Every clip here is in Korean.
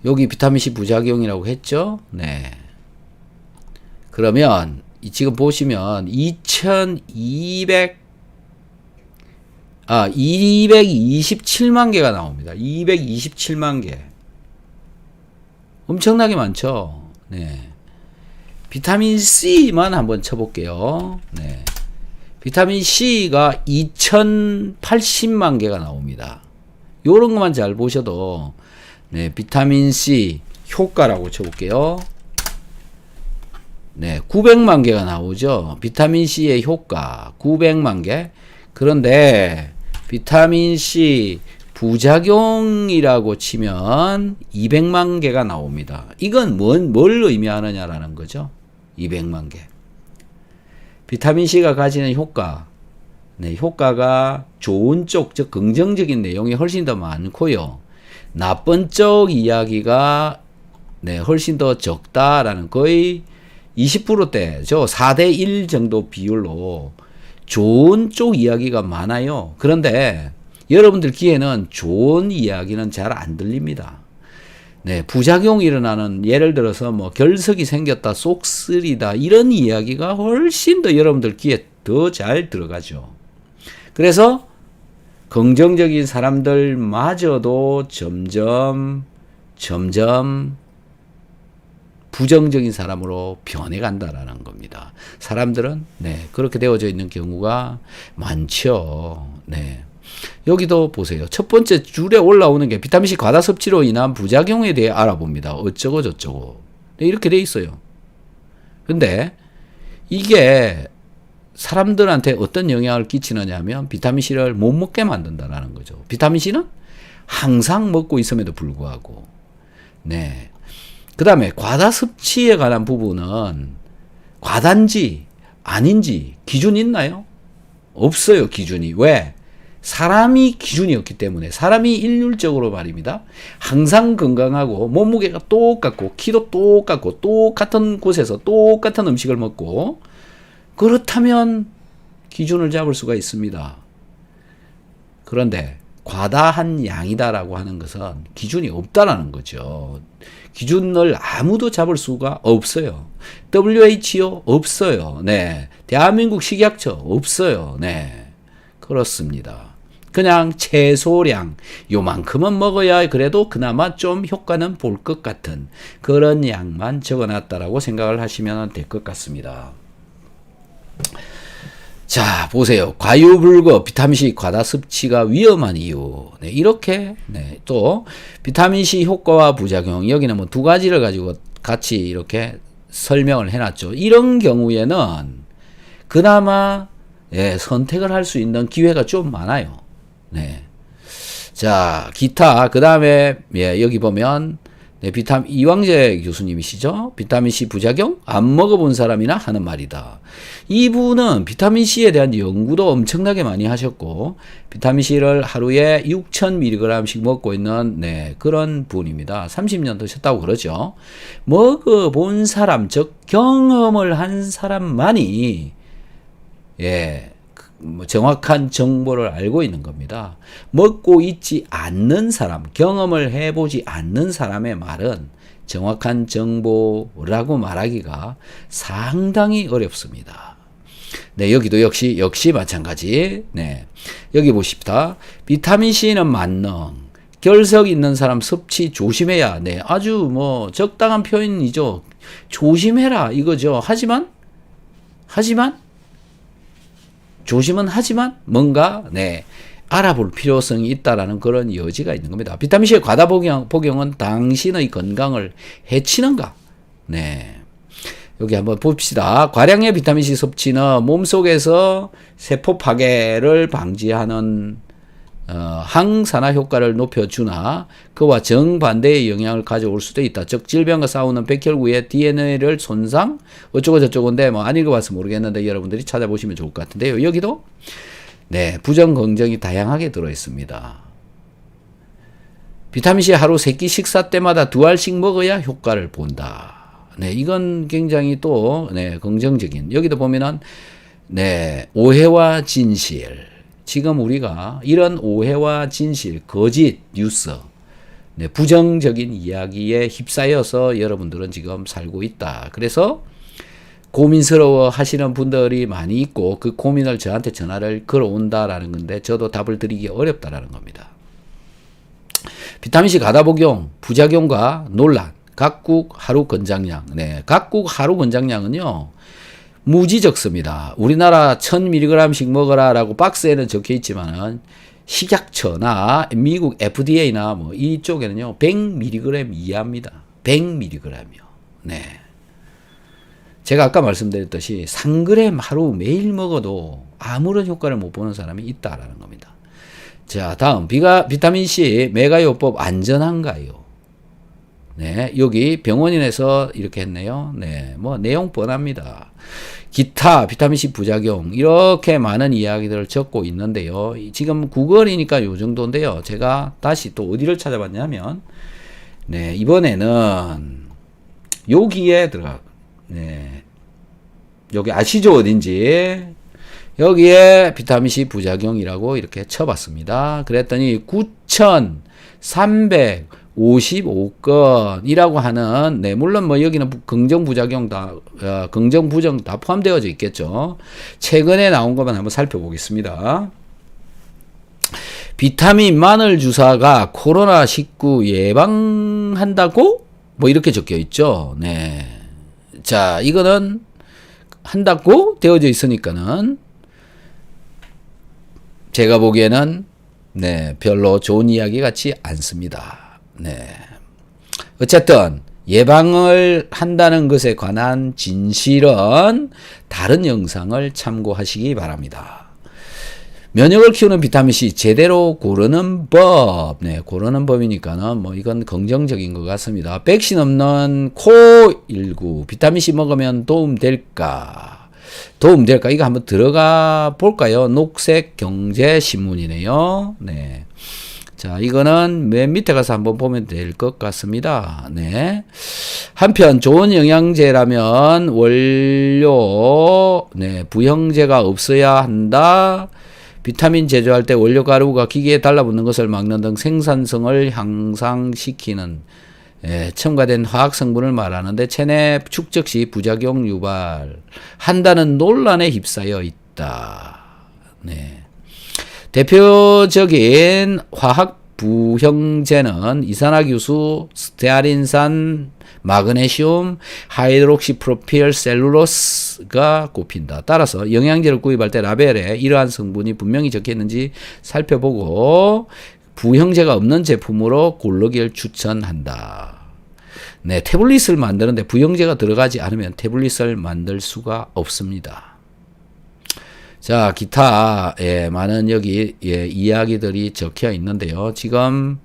여기 비타민C 부작용이라고 했죠? 네. 그러면 지금 보시면 227만 개가 나옵니다. 227만 개. 엄청나게 많죠? 네. 비타민 C만 한번 쳐볼게요. 네. 비타민 C가 2080만 개가 나옵니다. 요런 것만 잘 보셔도, 네, 비타민 C 효과라고 쳐볼게요. 네, 900만 개가 나오죠. 비타민 C의 효과 900만 개. 그런데 비타민 C 부작용이라고 치면 200만 개가 나옵니다. 이건 뭘 의미하느냐라는 거죠. 200만 개. 비타민 C가 가지는 효과, 네, 효과가 좋은 쪽, 즉 긍정적인 내용이 훨씬 더 많고요. 나쁜 쪽 이야기가, 네, 훨씬 더 적다라는, 거의 20%대죠. 4대 1 정도 비율로 좋은 쪽 이야기가 많아요. 그런데 여러분들 귀에는 좋은 이야기는 잘 안 들립니다. 네, 부작용이 일어나는, 예를 들어서 뭐 결석이 생겼다, 속 쓰리다, 이런 이야기가 훨씬 더 여러분들 귀에 더 잘 들어가죠. 그래서 긍정적인 사람들마저도 점점 부정적인 사람으로 변해간다라는 겁니다. 사람들은, 네, 그렇게 되어져 있는 경우가 많죠. 네. 여기도 보세요. 첫 번째 줄에 올라오는 게 비타민C 과다 섭취로 인한 부작용에 대해 알아봅니다. 어쩌고 저쩌고. 네, 이렇게 돼 있어요. 근데 이게 사람들한테 어떤 영향을 끼치느냐 하면 비타민C를 못 먹게 만든다라는 거죠. 비타민C는 항상 먹고 있음에도 불구하고. 네. 그 다음에 과다 섭취에 관한 부분은 과단지 아닌지 기준이 있나요? 없어요, 기준이. 왜? 사람이 기준이 없기 때문에. 사람이 일률적으로 말입니다. 항상 건강하고 몸무게가 똑같고 키도 똑같고 똑같은 곳에서 똑같은 음식을 먹고, 그렇다면 기준을 잡을 수가 있습니다. 그런데 과다한 양이다라고 하는 것은 기준이 없다라는 거죠. 기준을 아무도 잡을 수가 없어요. WHO 없어요. 네. 대한민국 식약처 없어요. 네. 그렇습니다. 그냥 최소량 요만큼은 먹어야 그래도 그나마 좀 효과는 볼 것 같은 그런 양만 적어놨다라고 생각을 하시면 될 것 같습니다. 자, 보세요. 과유불급, 비타민C 과다 섭취가 위험한 이유. 네, 이렇게, 네, 또, 비타민C 효과와 부작용. 여기는 뭐 두 가지를 가지고 같이 이렇게 설명을 해놨죠. 이런 경우에는 그나마, 예, 선택을 할 수 있는 기회가 좀 많아요. 네. 자, 기타. 그 다음에, 예, 여기 보면, 네, 이광재 교수님이시죠? 비타민C 부작용? 안 먹어본 사람이나 하는 말이다. 이분은 비타민C에 대한 연구도 엄청나게 많이 하셨고, 비타민C를 하루에 6,000mg씩 먹고 있는, 네, 그런 분입니다. 30년 드셨다고 그러죠. 먹어본 사람, 즉, 경험을 한 사람만이, 예, 정확한 정보를 알고 있는 겁니다. 먹고 있지 않는 사람, 경험을 해보지 않는 사람의 말은 정확한 정보라고 말하기가 상당히 어렵습니다. 네, 여기도 역시 마찬가지. 네, 여기 보십시다. 비타민C는 만능, 결석 있는 사람 섭취 조심해야. 네, 아주 뭐 적당한 표현이죠. 조심해라 이거죠. 하지만 조심은 하지만 뭔가, 네, 알아볼 필요성이 있다라는 그런 여지가 있는 겁니다. 비타민C의 과다 복용은 당신의 건강을 해치는가? 네, 여기 한번 봅시다. 과량의 비타민C 섭취는 몸속에서 세포 파괴를 방지하는 항산화 효과를 높여주나 그와 정반대의 영향을 가져올 수도 있다. 즉 질병과 싸우는 백혈구의 DNA를 손상 어쩌고 저쩌고인데 뭐 안 읽어봐서 모르겠는데 여러분들이 찾아보시면 좋을 것 같은데요. 여기도 네, 부정 긍정이 다양하게 들어있습니다. 비타민C 하루 3끼 식사 때마다 2알씩 먹어야 효과를 본다. 네, 이건 굉장히 또, 네, 긍정적인. 여기도 보면은, 네, 오해와 진실. 지금 우리가 이런 오해와 진실, 거짓 뉴스, 네, 부정적인 이야기에 휩싸여서 여러분들은 지금 살고 있다. 그래서 고민스러워 하시는 분들이 많이 있고 그 고민을 저한테 전화를 걸어온다라는 건데 저도 답을 드리기 어렵다라는 겁니다. 비타민C 가다 복용, 부작용과 논란, 각국 하루 권장량. 네, 각국 하루 권장량은요, 무지 적습니다. 우리나라 1000mg씩 먹어라라고 박스에는 적혀 있지만은 식약처나 미국 FDA나 뭐 이쪽에는요 100mg 이하입니다. 100mg요. 네. 제가 아까 말씀드렸듯이 3g 하루 매일 먹어도 아무런 효과를 못 보는 사람이 있다라는 겁니다. 자, 다음 비타민C 메가요법 안전한가요? 네, 여기 병원인에서 이렇게 했네요. 네, 뭐 내용 뻔합니다. 기타 비타민C 부작용 이렇게 많은 이야기들을 적고 있는데요. 지금 구글이니까 요 정도인데요. 제가 다시 또 어디를 찾아봤냐면 네, 이번에는 여기에 네, 여기 아시죠 어딘지? 여기에 비타민C 부작용이라고 이렇게 쳐봤습니다. 그랬더니 9,355건이라고 하는, 네, 물론 뭐 여기는 긍정 부작용 긍정 부정 다 포함되어져 있겠죠. 최근에 나온 것만 한번 살펴보겠습니다. 비타민 마늘 주사가 코로나19 예방한다고? 뭐 이렇게 적혀 있죠. 네. 자, 이거는 한다고 되어져 있으니까는 제가 보기에는 네, 별로 좋은 이야기 같지 않습니다. 네. 어쨌든 예방을 한다는 것에 관한 진실은 다른 영상을 참고하시기 바랍니다. 면역을 키우는 비타민C 제대로 고르는 법. 네, 고르는 법이니까는 뭐 이건 긍정적인 것 같습니다. 백신 없는 코일구 비타민C 먹으면 도움될까? 이거 한번 들어가 볼까요? 녹색 경제 신문이네요. 네. 자, 이거는 맨 밑에 가서 한번 보면 될 것 같습니다. 네. 한편 좋은 영양제라면 원료, 네, 부형제가 없어야 한다. 비타민 제조할 때 원료 가루가 기계에 달라붙는 것을 막는 등 생산성을 향상시키는 첨가된 화학 성분을 말하는데 체내 축적 시 부작용 유발한다는 논란에 휩싸여 있다. 네. 대표적인 화학 부형제는 이산화규수, 스테아린산, 마그네슘, 하이드록시프로필 셀룰로스가 꼽힌다. 따라서 영양제를 구입할 때 라벨에 이러한 성분이 분명히 적혀 있는지 살펴보고 부형제가 없는 제품으로 고르기를 추천한다. 네, 태블릿을 만드는데 부형제가 들어가지 않으면 태블릿을 만들 수가 없습니다. 자, 기타 많은 여기 이야기들이 적혀 있는데요. 지금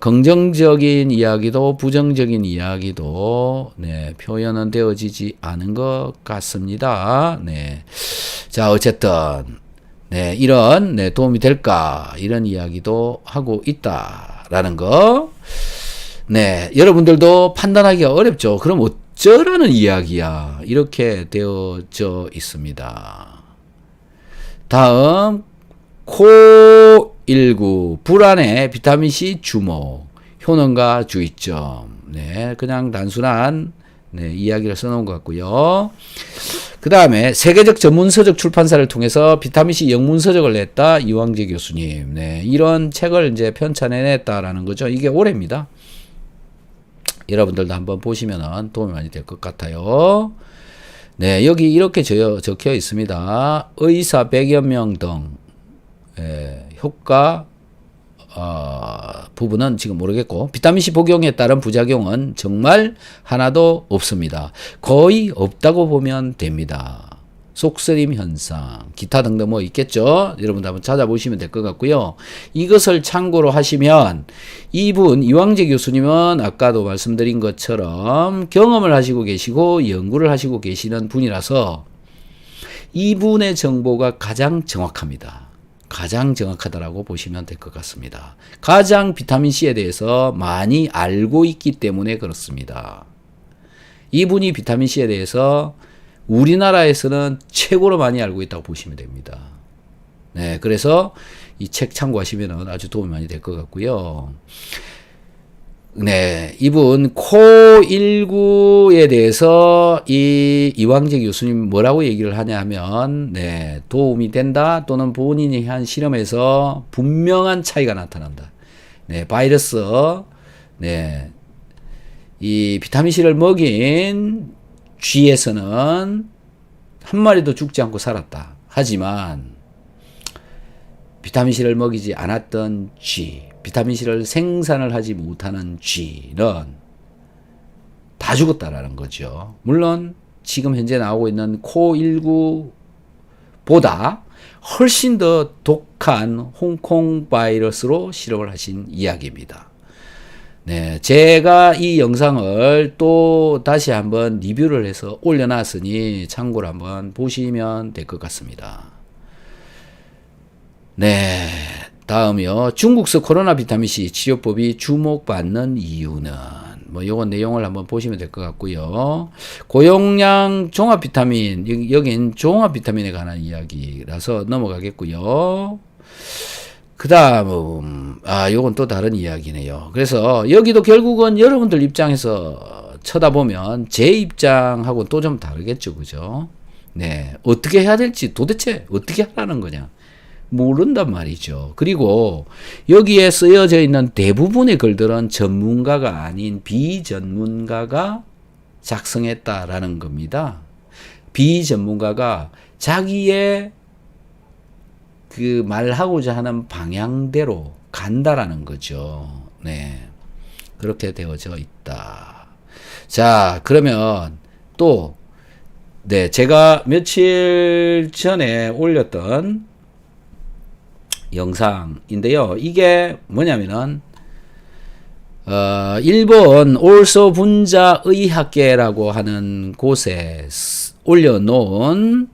긍정적인 이야기도 부정적인 이야기도 네, 표현은 되어지지 않은 것 같습니다. 네. 자, 어쨌든 네, 이런 네, 도움이 될까 이런 이야기도 하고 있다라는 거. 네, 여러분들도 판단하기가 어렵죠. 그럼 어쩌라는 이야기야. 이렇게 되어져 있습니다. 다음 코19 불안해 비타민C 주목 효능과 주의점. 네, 그냥 단순한 네, 이야기를 써놓은 것 같고요. 그 다음에 세계적 전문 서적 출판사를 통해서 비타민C 영문 서적을 냈다 이왕재 교수님. 네, 이런 책을 이제 편찬해냈다라는 거죠. 이게 올해입니다. 여러분들도 한번 보시면 도움이 많이 될 것 같아요. 네, 여기 이렇게 적혀 있습니다. 의사 100여 명 등 효과 부분은 지금 모르겠고 비타민C 복용에 따른 부작용은 정말 하나도 없습니다. 거의 없다고 보면 됩니다. 속쓰림 현상, 기타 등등 뭐 있겠죠. 여러분들 한번 찾아보시면 될 것 같고요. 이것을 참고로 하시면 이분 이왕재 교수님은 아까도 말씀드린 것처럼 경험을 하시고 계시고 연구를 하시고 계시는 분이라서 이분의 정보가 가장 정확합니다. 가장 정확하다라고 보시면 될 것 같습니다. 가장 비타민C에 대해서 많이 알고 있기 때문에 그렇습니다. 이분이 비타민C에 대해서 우리나라에서는 최고로 많이 알고 있다고 보시면 됩니다. 네, 그래서 이 책 참고하시면 아주 도움이 많이 될 것 같고요. 네, 이분 코19에 대해서 이 이광재 교수님 뭐라고 얘기를 하냐 하면, 네, 도움이 된다 또는 본인이 한 실험에서 분명한 차이가 나타난다. 네, 바이러스, 네, 이 비타민C를 먹인 쥐에서는 한 마리도 죽지 않고 살았다. 하지만 비타민C를 먹이지 않았던 쥐, 비타민C를 생산을 하지 못하는 쥐는 다 죽었다라는 거죠. 물론 지금 현재 나오고 있는 코19보다 훨씬 더 독한 홍콩 바이러스로 실험을 하신 이야기입니다. 네, 제가 이 영상을 또 다시 한번 리뷰를 해서 올려놨으니 참고로 한번 보시면 될 것 같습니다. 네, 다음이요. 중국서 코로나 비타민C 치료법이 주목받는 이유는, 뭐 요건 내용을 한번 보시면 될 것 같고요. 고용량 종합 비타민, 여긴 종합 비타민에 관한 이야기라서 넘어가겠고요. 그 다음, 요건 또 다른 이야기네요. 그래서 여기도 결국은 여러분들 입장에서 쳐다보면 제 입장하고 또 좀 다르겠죠. 그죠? 네. 어떻게 해야 될지 도대체 어떻게 하라는 거냐. 모른단 말이죠. 그리고 여기에 쓰여져 있는 대부분의 글들은 전문가가 아닌 비전문가가 작성했다라는 겁니다. 비전문가가 자기의 그 말하고자 하는 방향대로 간다라는 거죠. 네. 그렇게 되어져 있다. 자, 그러면 또, 네, 제가 며칠 전에 올렸던 영상인데요. 이게 뭐냐면은, 일본 올소 분자 의학계라고 하는 곳에 올려놓은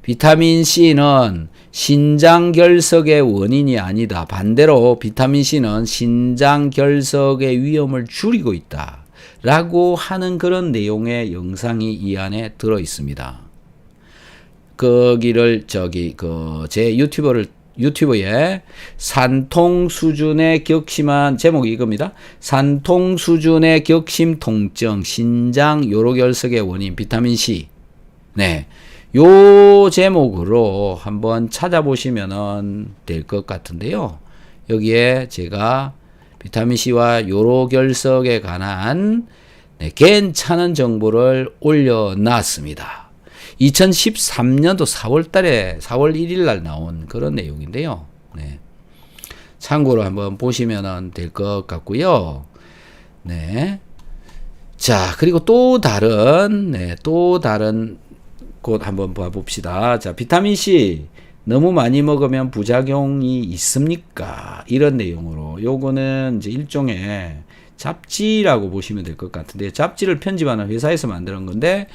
비타민C는 신장 결석의 원인이 아니다. 반대로 비타민C는 신장 결석의 위험을 줄이고 있다. 라고 하는 그런 내용의 영상이 이 안에 들어 있습니다. 거기를 제 유튜브에 산통 수준의 격심한, 제목이 이겁니다. 산통 수준의 격심 통증, 신장 요로결석의 원인, 비타민C. 네. 요 제목으로 한번 찾아보시면 될 것 같은데요. 여기에 제가 비타민C와 요로결석에 관한 괜찮은 정보를 올려놨습니다. 2013년도 4월 1일 날 나온 그런 내용인데요. 네. 참고로 한번 보시면 될 것 같고요. 네. 자, 그리고 또 다른 곳 한번 봐봅시다. 자, 비타민C 너무 많이 먹으면 부작용이 있습니까? 이런 내용으로. 요거는 이제 일종의 잡지라고 보시면 될 것 같은데, 잡지를 편집하는 회사에서 만드는 건데,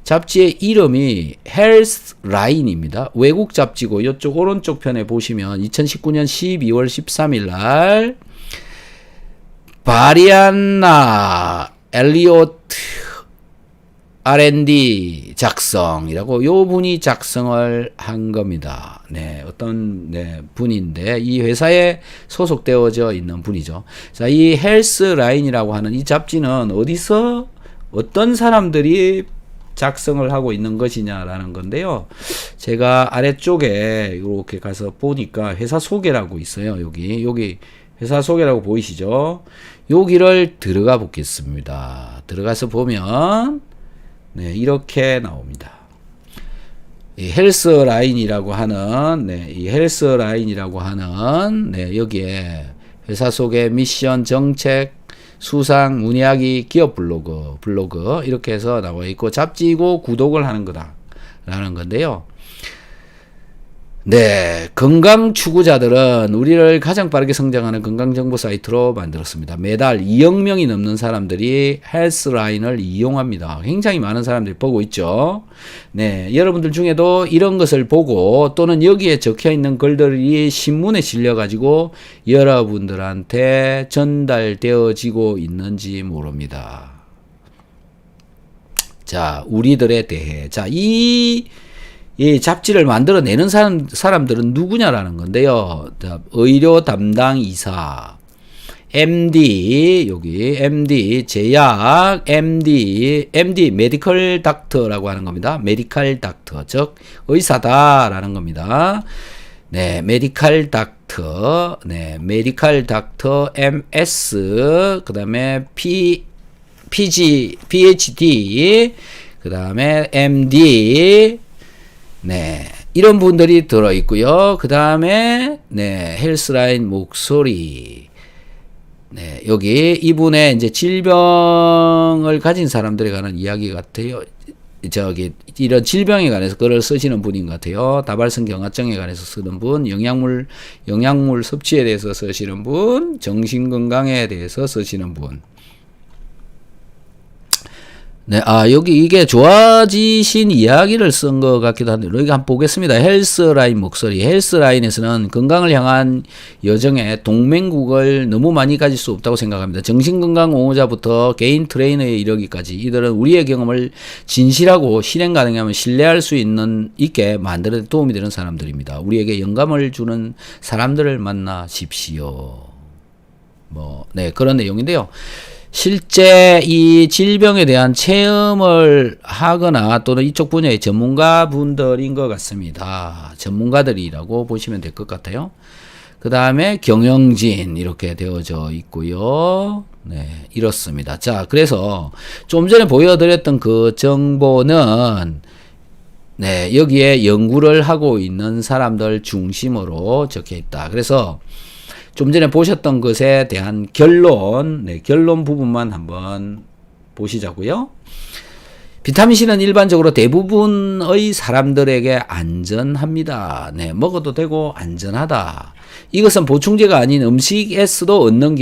잡지의 이름이 헬스라인입니다. 외국 잡지고, 이쪽 오른쪽 편에 보시면 2019년 12월 13일 날 바리안나 엘리오트 R&D 작성이라고 요 분이 작성을 한 겁니다. 네, 어떤 분인데 이 회사에 소속되어져 있는 분이죠. 자, 이 헬스라인이라고 하는 이 잡지는 어디서 어떤 사람들이 작성을 하고 있는 것이냐라는 건데요. 제가 아래쪽에 이렇게 가서 보니까 회사 소개라고 있어요. 여기 회사 소개라고 보이시죠? 여기를 들어가 보겠습니다. 들어가서 보면 네, 이렇게 나옵니다. 이 헬스라인이라고 하는, 여기에 회사 소개, 미션, 정책, 수상, 문의하기, 기업 블로그, 이렇게 해서 나와 있고, 잡지고 구독을 하는 거다라는 건데요. 네, 건강 추구자들은 우리를 가장 빠르게 성장하는 건강정보 사이트로 만들었습니다. 매달 2억 명이 넘는 사람들이 헬스라인을 이용합니다. 굉장히 많은 사람들이 보고 있죠. 네, 여러분들 중에도 이런 것을 보고 또는 여기에 적혀 있는 글들이 신문에 실려가지고 여러분들한테 전달되어지고 있는지 모릅니다. 자, 우리들에 대해. 자, 이 잡지를 만들어내는 사람들은 누구냐라는 건데요. 자, 의료 담당 이사, MD, 여기 MD, 제약, MD, 메디컬 닥터라고 하는 겁니다. 메디컬 닥터, 즉 의사다라는 겁니다. 네, 메디컬 닥터, 네, 메디컬 닥터, MS, 그 다음에 PhD, 그 다음에 MD, 네, 이런 분들이 들어있고요. 그 다음에, 네, 헬스라인 목소리, 네, 여기 이분의 이제 질병을 가진 사람들에 관한 이야기 같아요. 저기 이런 질병에 관해서 글을 쓰시는 분인 것 같아요. 다발성 경화증에 관해서 쓰는 분, 영양물 섭취에 대해서 쓰시는 분, 정신 건강에 대해서 쓰시는 분. 네, 여기 이게 좋아지신 이야기를 쓴 것 같기도 한데, 여기 한번 보겠습니다. 헬스라인 목소리. 헬스라인에서는 건강을 향한 여정에 동맹국을 너무 많이 가질 수 없다고 생각합니다. 정신건강 옹호자부터 개인 트레이너에 이르기까지 이들은 우리의 경험을 진실하고 실행 가능하면 신뢰할 수 있게 만드는 데 도움이 되는 사람들입니다. 우리에게 영감을 주는 사람들을 만나십시오. 네, 그런 내용인데요. 실제 이 질병에 대한 체험을 하거나 또는 이쪽 분야의 전문가 분들인 것 같습니다. 전문가들이라고 보시면 될 것 같아요. 그 다음에 경영진 이렇게 되어져 있고요. 네, 이렇습니다. 자, 그래서 좀 전에 보여드렸던 그 정보는 네, 여기에 연구를 하고 있는 사람들 중심으로 적혀 있다. 그래서 좀 전에 보셨던 것에 대한 결론, 네, 결론 부분만 한번 보시자고요. 비타민C는 일반적으로 대부분의 사람들에게 안전합니다. 네, 먹어도 되고 안전하다. 이것은 보충제가 아닌 음식에서도 얻는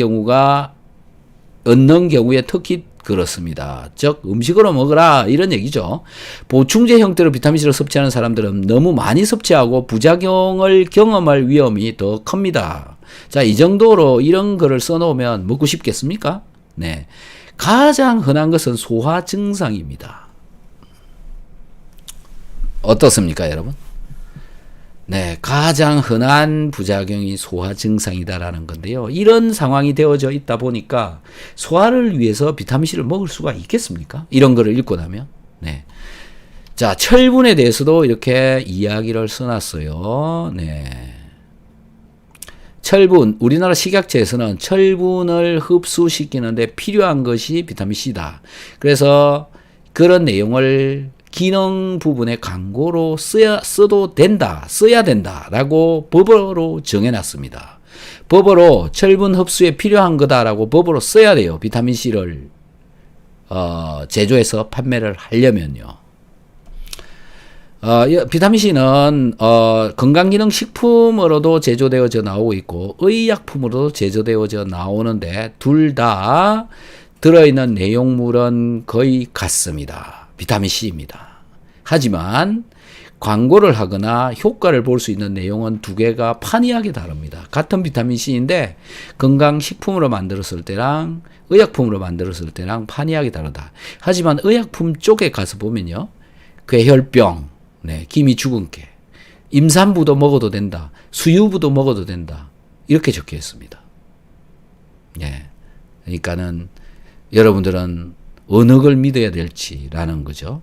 경우에 특히 그렇습니다. 즉 음식으로 먹으라 이런 얘기죠. 보충제 형태로 비타민C를 섭취하는 사람들은 너무 많이 섭취하고 부작용을 경험할 위험이 더 큽니다. 자, 이 정도로 이런 글을 써놓으면 먹고 싶겠습니까? 네. 가장 흔한 것은 소화 증상입니다. 어떻습니까, 여러분? 네. 가장 흔한 부작용이 소화 증상이다라는 건데요. 이런 상황이 되어져 있다 보니까 소화를 위해서 비타민C를 먹을 수가 있겠습니까? 이런 글을 읽고 나면. 네. 자, 철분에 대해서도 이렇게 이야기를 써놨어요. 네. 철분, 우리나라 식약처에서는 철분을 흡수시키는데 필요한 것이 비타민C다. 그래서 그런 내용을 기능 부분의 광고로 써야 된다라고 법으로 정해놨습니다. 법으로 철분 흡수에 필요한 거다라고 법으로 써야 돼요. 비타민C를 제조해서 판매를 하려면요. 비타민C는 건강기능식품으로도 제조되어져 나오고 있고 의약품으로도 제조되어져 나오는데 둘 다 들어있는 내용물은 거의 같습니다. 비타민C입니다. 하지만 광고를 하거나 효과를 볼 수 있는 내용은 두 개가 판이하게 다릅니다. 같은 비타민C인데 건강식품으로 만들었을 때랑 의약품으로 만들었을 때랑 판이하게 다르다. 하지만 의약품 쪽에 가서 보면요. 괴혈병, 네, 기미주근깨, 임산부도 먹어도 된다. 수유부도 먹어도 된다. 이렇게 적혀 있습니다. 네. 그러니까는 여러분들은 어느 걸 믿어야 될지라는 거죠.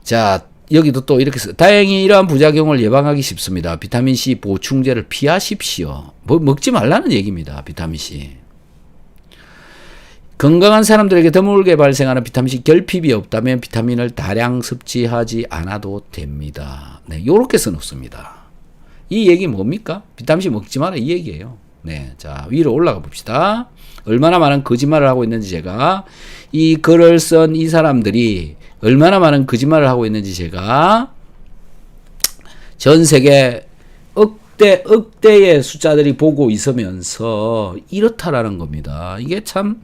자, 여기도 또 이렇게 다행히 이러한 부작용을 예방하기 쉽습니다. 비타민C 보충제를 피하십시오. 먹지 말라는 얘기입니다. 비타민C. 건강한 사람들에게 드물게 발생하는 비타민C 결핍이 없다면 비타민을 다량 섭취하지 않아도 됩니다. 네, 요렇게 써놓습니다. 이 얘기 뭡니까? 비타민C 먹지 마라 이 얘기예요. 네, 자, 위로 올라가 봅시다. 얼마나 많은 거짓말을 하고 있는지 제가 이 글을 쓴 이 사람들이 얼마나 많은 거짓말을 하고 있는지 제가 전 세계 억대의 숫자들이 보고 있으면서 이렇다라는 겁니다. 이게 참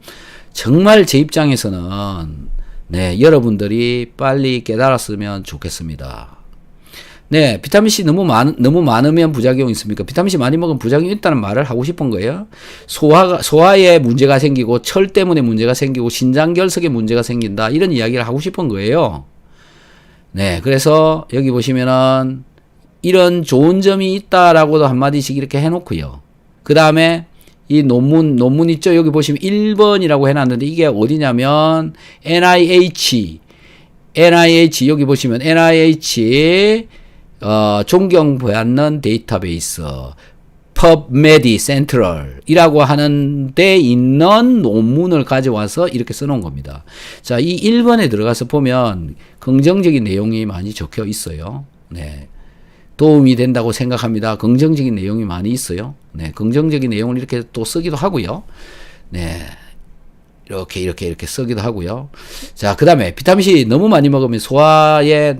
정말 제 입장에서는 네, 여러분들이 빨리 깨달았으면 좋겠습니다. 네, 비타민C 너무 많으면 부작용이 있습니까? 비타민C 많이 먹으면 부작용이 있다는 말을 하고 싶은 거예요. 소화에 문제가 생기고 철 때문에 문제가 생기고 신장결석에 문제가 생긴다. 이런 이야기를 하고 싶은 거예요. 네, 그래서 여기 보시면은 이런 좋은 점이 있다라고도 한마디씩 이렇게 해놓고요. 그 다음에 이 논문 있죠? 여기 보시면 1번이라고 해놨는데 이게 어디냐면 NIH 여기 보시면 NIH 존경받는 데이터베이스 PubMed Central이라고 하는 데 있는 논문을 가져와서 이렇게 써놓은 겁니다. 자, 이 1번에 들어가서 보면 긍정적인 내용이 많이 적혀 있어요. 네. 도움이 된다고 생각합니다. 긍정적인 내용이 많이 있어요. 네. 긍정적인 내용을 이렇게 또 쓰기도 하고요. 네. 이렇게 쓰기도 하고요. 자, 그 다음에 비타민C 너무 많이 먹으면 소화에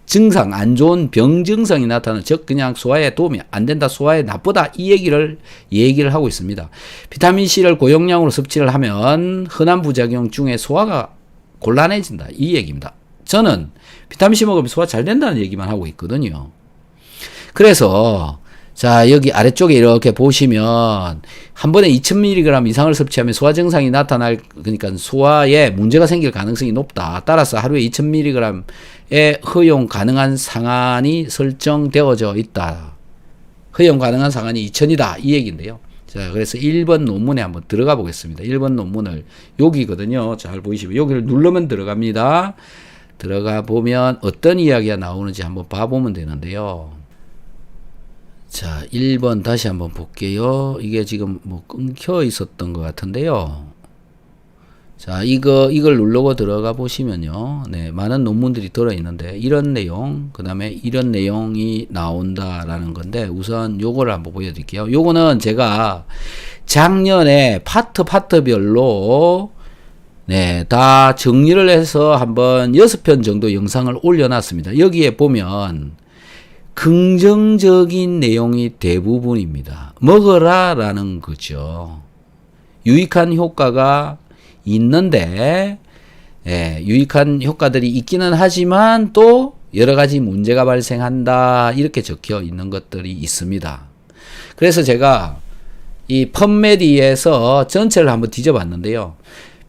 증상, 안 좋은 병 증상이 나타나는, 즉 그냥 소화에 도움이 안 된다, 소화에 나쁘다, 이 얘기를 하고 있습니다. 비타민C를 고용량으로 섭취를 하면 흔한 부작용 중에 소화가 곤란해진다, 이 얘기입니다. 저는 비타민C 먹으면 소화 잘 된다는 얘기만 하고 있거든요. 그래서 자, 여기 아래쪽에 이렇게 보시면 한 번에 2000mg 이상을 섭취하면 소화 증상이 나타날, 그러니까 소화에 문제가 생길 가능성이 높다. 따라서 하루에 2000mg의 허용 가능한 상한이 설정되어져 있다. 허용 가능한 상한이 2000이다. 이 얘기인데요. 자, 그래서 1번 논문에 한번 들어가 보겠습니다. 1번 논문을 여기거든요. 잘 보이시면 여기를 누르면 들어갑니다. 들어가 보면 어떤 이야기가 나오는지 한번 봐보면 되는데요. 자, 1번 다시 한번 볼게요. 이게 지금 뭐 끊겨 있었던 것 같은데요. 자, 이걸 누르고 들어가 보시면요. 네, 많은 논문들이 들어있는데, 이런 내용, 그 다음에 이런 내용이 나온다라는 건데, 우선 요거를 한번 보여드릴게요. 요거는 제가 작년에 파트별로 네, 다 정리를 해서 한번 6편 정도 영상을 올려놨습니다. 여기에 보면 긍정적인 내용이 대부분입니다. 먹어라 라는 거죠. 유익한 효과가 있는데, 유익한 효과들이 있기는 하지만 또 여러 가지 문제가 발생한다, 이렇게 적혀 있는 것들이 있습니다. 그래서 제가 이 펍메디에서 전체를 한번 뒤져봤는데요.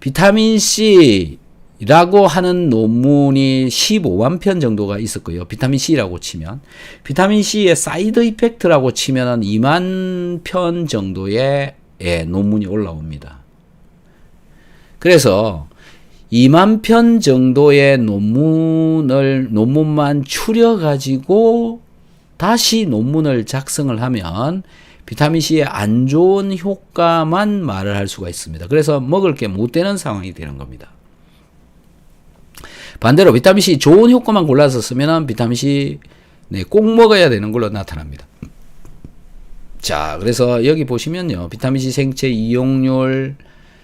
비타민C 라고 하는 논문이 15만 편 정도가 있었고요. 비타민C라고 치면. 비타민C의 사이드 이펙트라고 치면 2만 편 정도의 논문이 올라옵니다. 그래서 2만 편 정도의 논문만 추려가지고 다시 논문을 작성을 하면 비타민C의 안 좋은 효과만 말을 할 수가 있습니다. 그래서 먹을 게 못 되는 상황이 되는 겁니다. 반대로 비타민C 좋은 효과만 골라서 쓰면 비타민C 꼭 먹어야 되는 걸로 나타납니다. 자, 그래서 여기 보시면요. 비타민C 생체 이용률,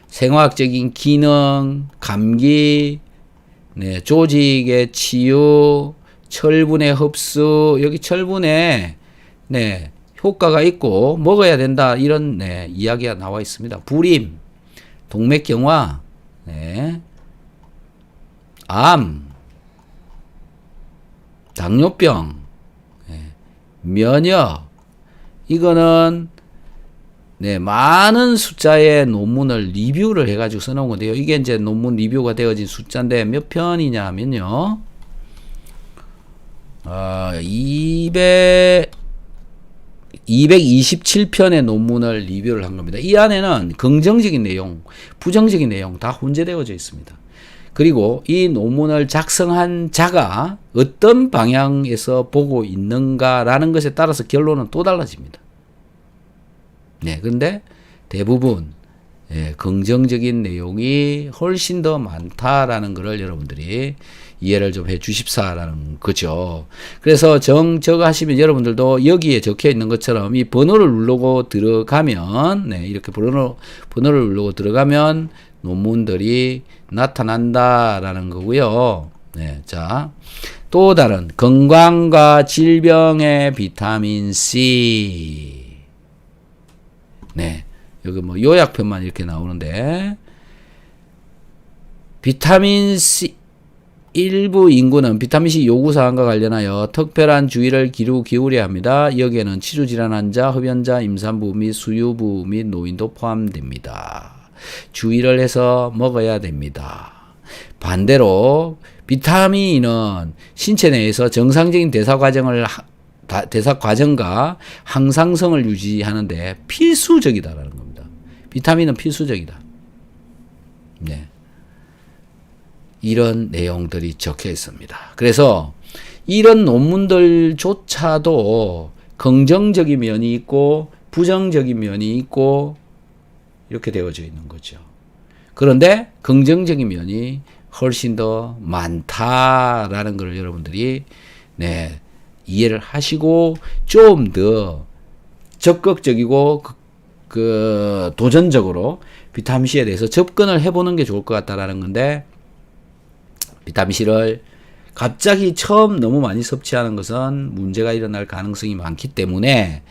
생화학적인 기능, 감기, 조직의 치유, 철분의 흡수, 여기 철분에 효과가 있고 먹어야 된다, 이런 이야기가 나와 있습니다. 불임, 동맥경화, 암, 당뇨병, 면역, 이거는 많은 숫자의 논문을 리뷰를 해가지고 써놓은 건데요. 이게 이제 논문 리뷰가 되어진 숫자인데 몇 편이냐 하면요. 227편의 논문을 리뷰를 한 겁니다. 이 안에는 긍정적인 내용, 부정적인 내용 다 혼재되어져 있습니다. 그리고 이 논문을 작성한 자가 어떤 방향에서 보고 있는가라는 것에 따라서 결론은 또 달라집니다. 그런데 대부분 긍정적인 내용이 훨씬 더 많다라는 것을 여러분들이 이해를 좀 해 주십사라는 거죠. 그래서 저거 하시면 여러분들도 여기에 적혀 있는 것처럼 이 번호를 누르고 들어가면, 이렇게 번호를 누르고 들어가면 논문들이 나타난다라는 거고요. 자, 또 다른 건강과 질병의 비타민 C. 여기 뭐 요약편만 이렇게 나오는데, 비타민 C 일부 인구는 비타민C 요구사항과 관련하여 특별한 주의를 기울여야 합니다. 여기에는 치주질환 환자, 흡연자, 임산부 및 수유부 및 노인도 포함됩니다. 주의를 해서 먹어야 됩니다. 반대로 비타민은 신체 내에서 정상적인 대사 과정과 항상성을 유지하는데 필수적이다라는 겁니다. 비타민은 필수적이다. 네. 이런 내용들이 적혀 있습니다. 그래서 이런 논문들조차도 긍정적인 면이 있고 부정적인 면이 있고 이렇게 되어져 있는 거죠. 그런데 긍정적인 면이 훨씬 더 많다라는 걸 여러분들이 네, 이해를 하시고 좀 더 적극적이고 도전적으로 비타민C에 대해서 접근을 해보는 게 좋을 것 같다라는 건데, 비타민C를 갑자기 처음 너무 많이 섭취하는 것은 문제가 일어날 가능성이 많기 때문에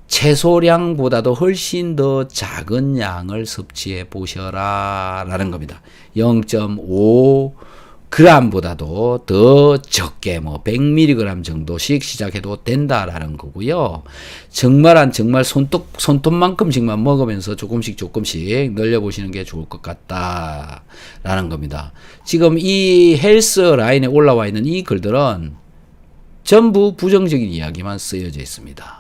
최소량보다도 훨씬 더 작은 양을 섭취해 보셔라 라는 겁니다. 0.5g보다도 더 적게 100mg 정도씩 시작해도 된다라는 거고요. 정말 손톱만큼씩만 먹으면서 조금씩 늘려보시는 게 좋을 것 같다라는 겁니다. 지금 이 헬스 라인에 올라와 있는 이 글들은 전부 부정적인 이야기만 쓰여져 있습니다.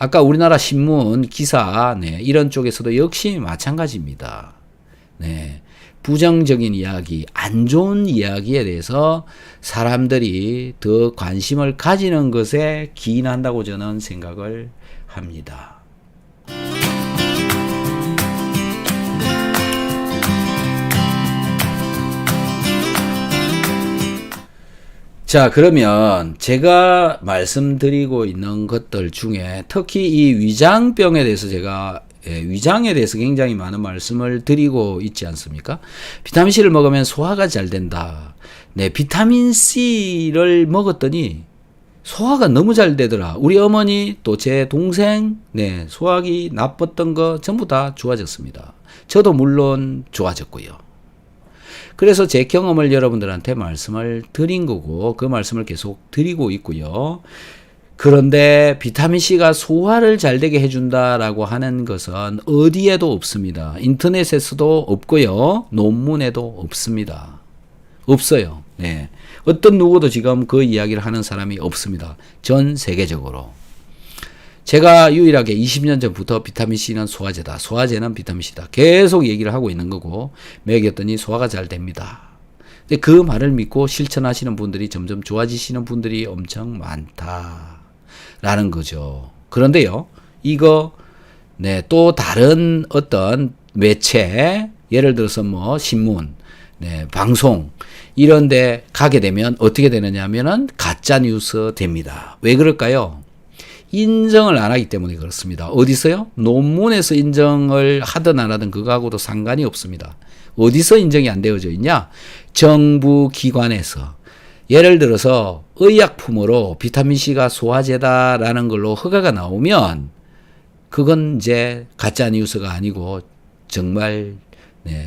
아까 우리나라 신문 기사 이런 쪽에서도 역시 마찬가지입니다. 네. 부정적인 이야기, 안 좋은 이야기에 대해서 사람들이 더 관심을 가지는 것에 기인한다고 저는 생각을 합니다. 자, 그러면 제가 말씀드리고 있는 것들 중에 특히 이 위장병에 대해서 제가 위장에 대해서 굉장히 많은 말씀을 드리고 있지 않습니까? 비타민C를 먹으면 소화가 잘 된다. 네, 비타민C를 먹었더니 소화가 너무 잘 되더라. 우리 어머니 또 제 동생 소화기 나빴던 거 전부 다 좋아졌습니다. 저도 물론 좋아졌고요. 그래서 제 경험을 여러분들한테 말씀을 드린 거고 그 말씀을 계속 드리고 있고요. 그런데 비타민C가 소화를 잘 되게 해준다라고 하는 것은 어디에도 없습니다. 인터넷에서도 없고요. 논문에도 없습니다. 없어요. 네. 어떤 누구도 지금 그 이야기를 하는 사람이 없습니다. 전 세계적으로. 제가 유일하게 20년 전부터 비타민C는 소화제다. 소화제는 비타민C다. 계속 얘기를 하고 있는 거고 먹였더니 소화가 잘 됩니다. 근데 그 말을 믿고 실천하시는 분들이 점점 좋아지시는 분들이 엄청 많다라는 거죠. 그런데요, 이거 또 다른 어떤 매체, 예를 들어서 신문, 방송 이런 데 가게 되면 어떻게 되느냐 하면은 가짜 뉴스 됩니다. 왜 그럴까요? 인정을 안 하기 때문에 그렇습니다. 어디서요? 논문에서 인정을 하든 안 하든 그거하고도 상관이 없습니다. 어디서 인정이 안 되어져 있냐? 정부 기관에서. 예를 들어서 의약품으로 비타민C가 소화제다라는 걸로 허가가 나오면 그건 이제 가짜 뉴스가 아니고 정말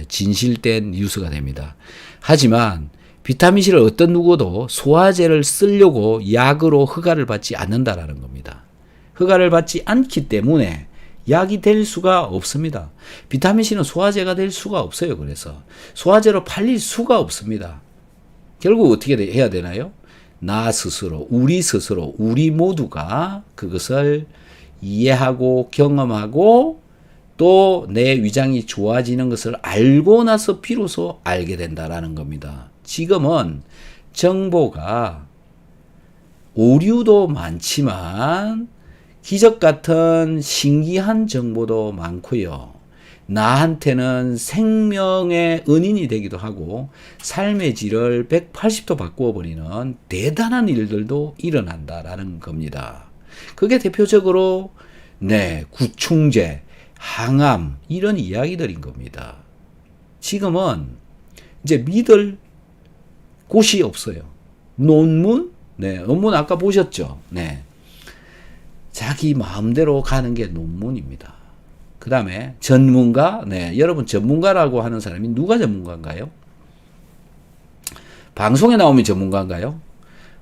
진실된 뉴스가 됩니다. 하지만 비타민C를 어떤 누구도 소화제를 쓰려고 약으로 허가를 받지 않는다라는 겁니다. 허가를 받지 않기 때문에 약이 될 수가 없습니다. 비타민C는 소화제가 될 수가 없어요. 그래서 소화제로 팔릴 수가 없습니다. 결국 어떻게 해야 되나요? 나 스스로, 우리 모두가 그것을 이해하고 경험하고 또 내 위장이 좋아지는 것을 알고 나서 비로소 알게 된다라는 겁니다. 지금은 정보가 오류도 많지만 기적 같은 신기한 정보도 많고요. 나한테는 생명의 은인이 되기도 하고 삶의 질을 180도 바꾸어 버리는 대단한 일들도 일어난다라는 겁니다. 그게 대표적으로 구충제, 항암 이런 이야기들인 겁니다. 지금은 이제 믿을 곳이 없어요. 논문, 논문 아까 보셨죠? 자기 마음대로 가는 게 논문입니다. 그 다음에 전문가, 여러분 전문가라고 하는 사람이 누가 전문가인가요? 방송에 나오면 전문가인가요?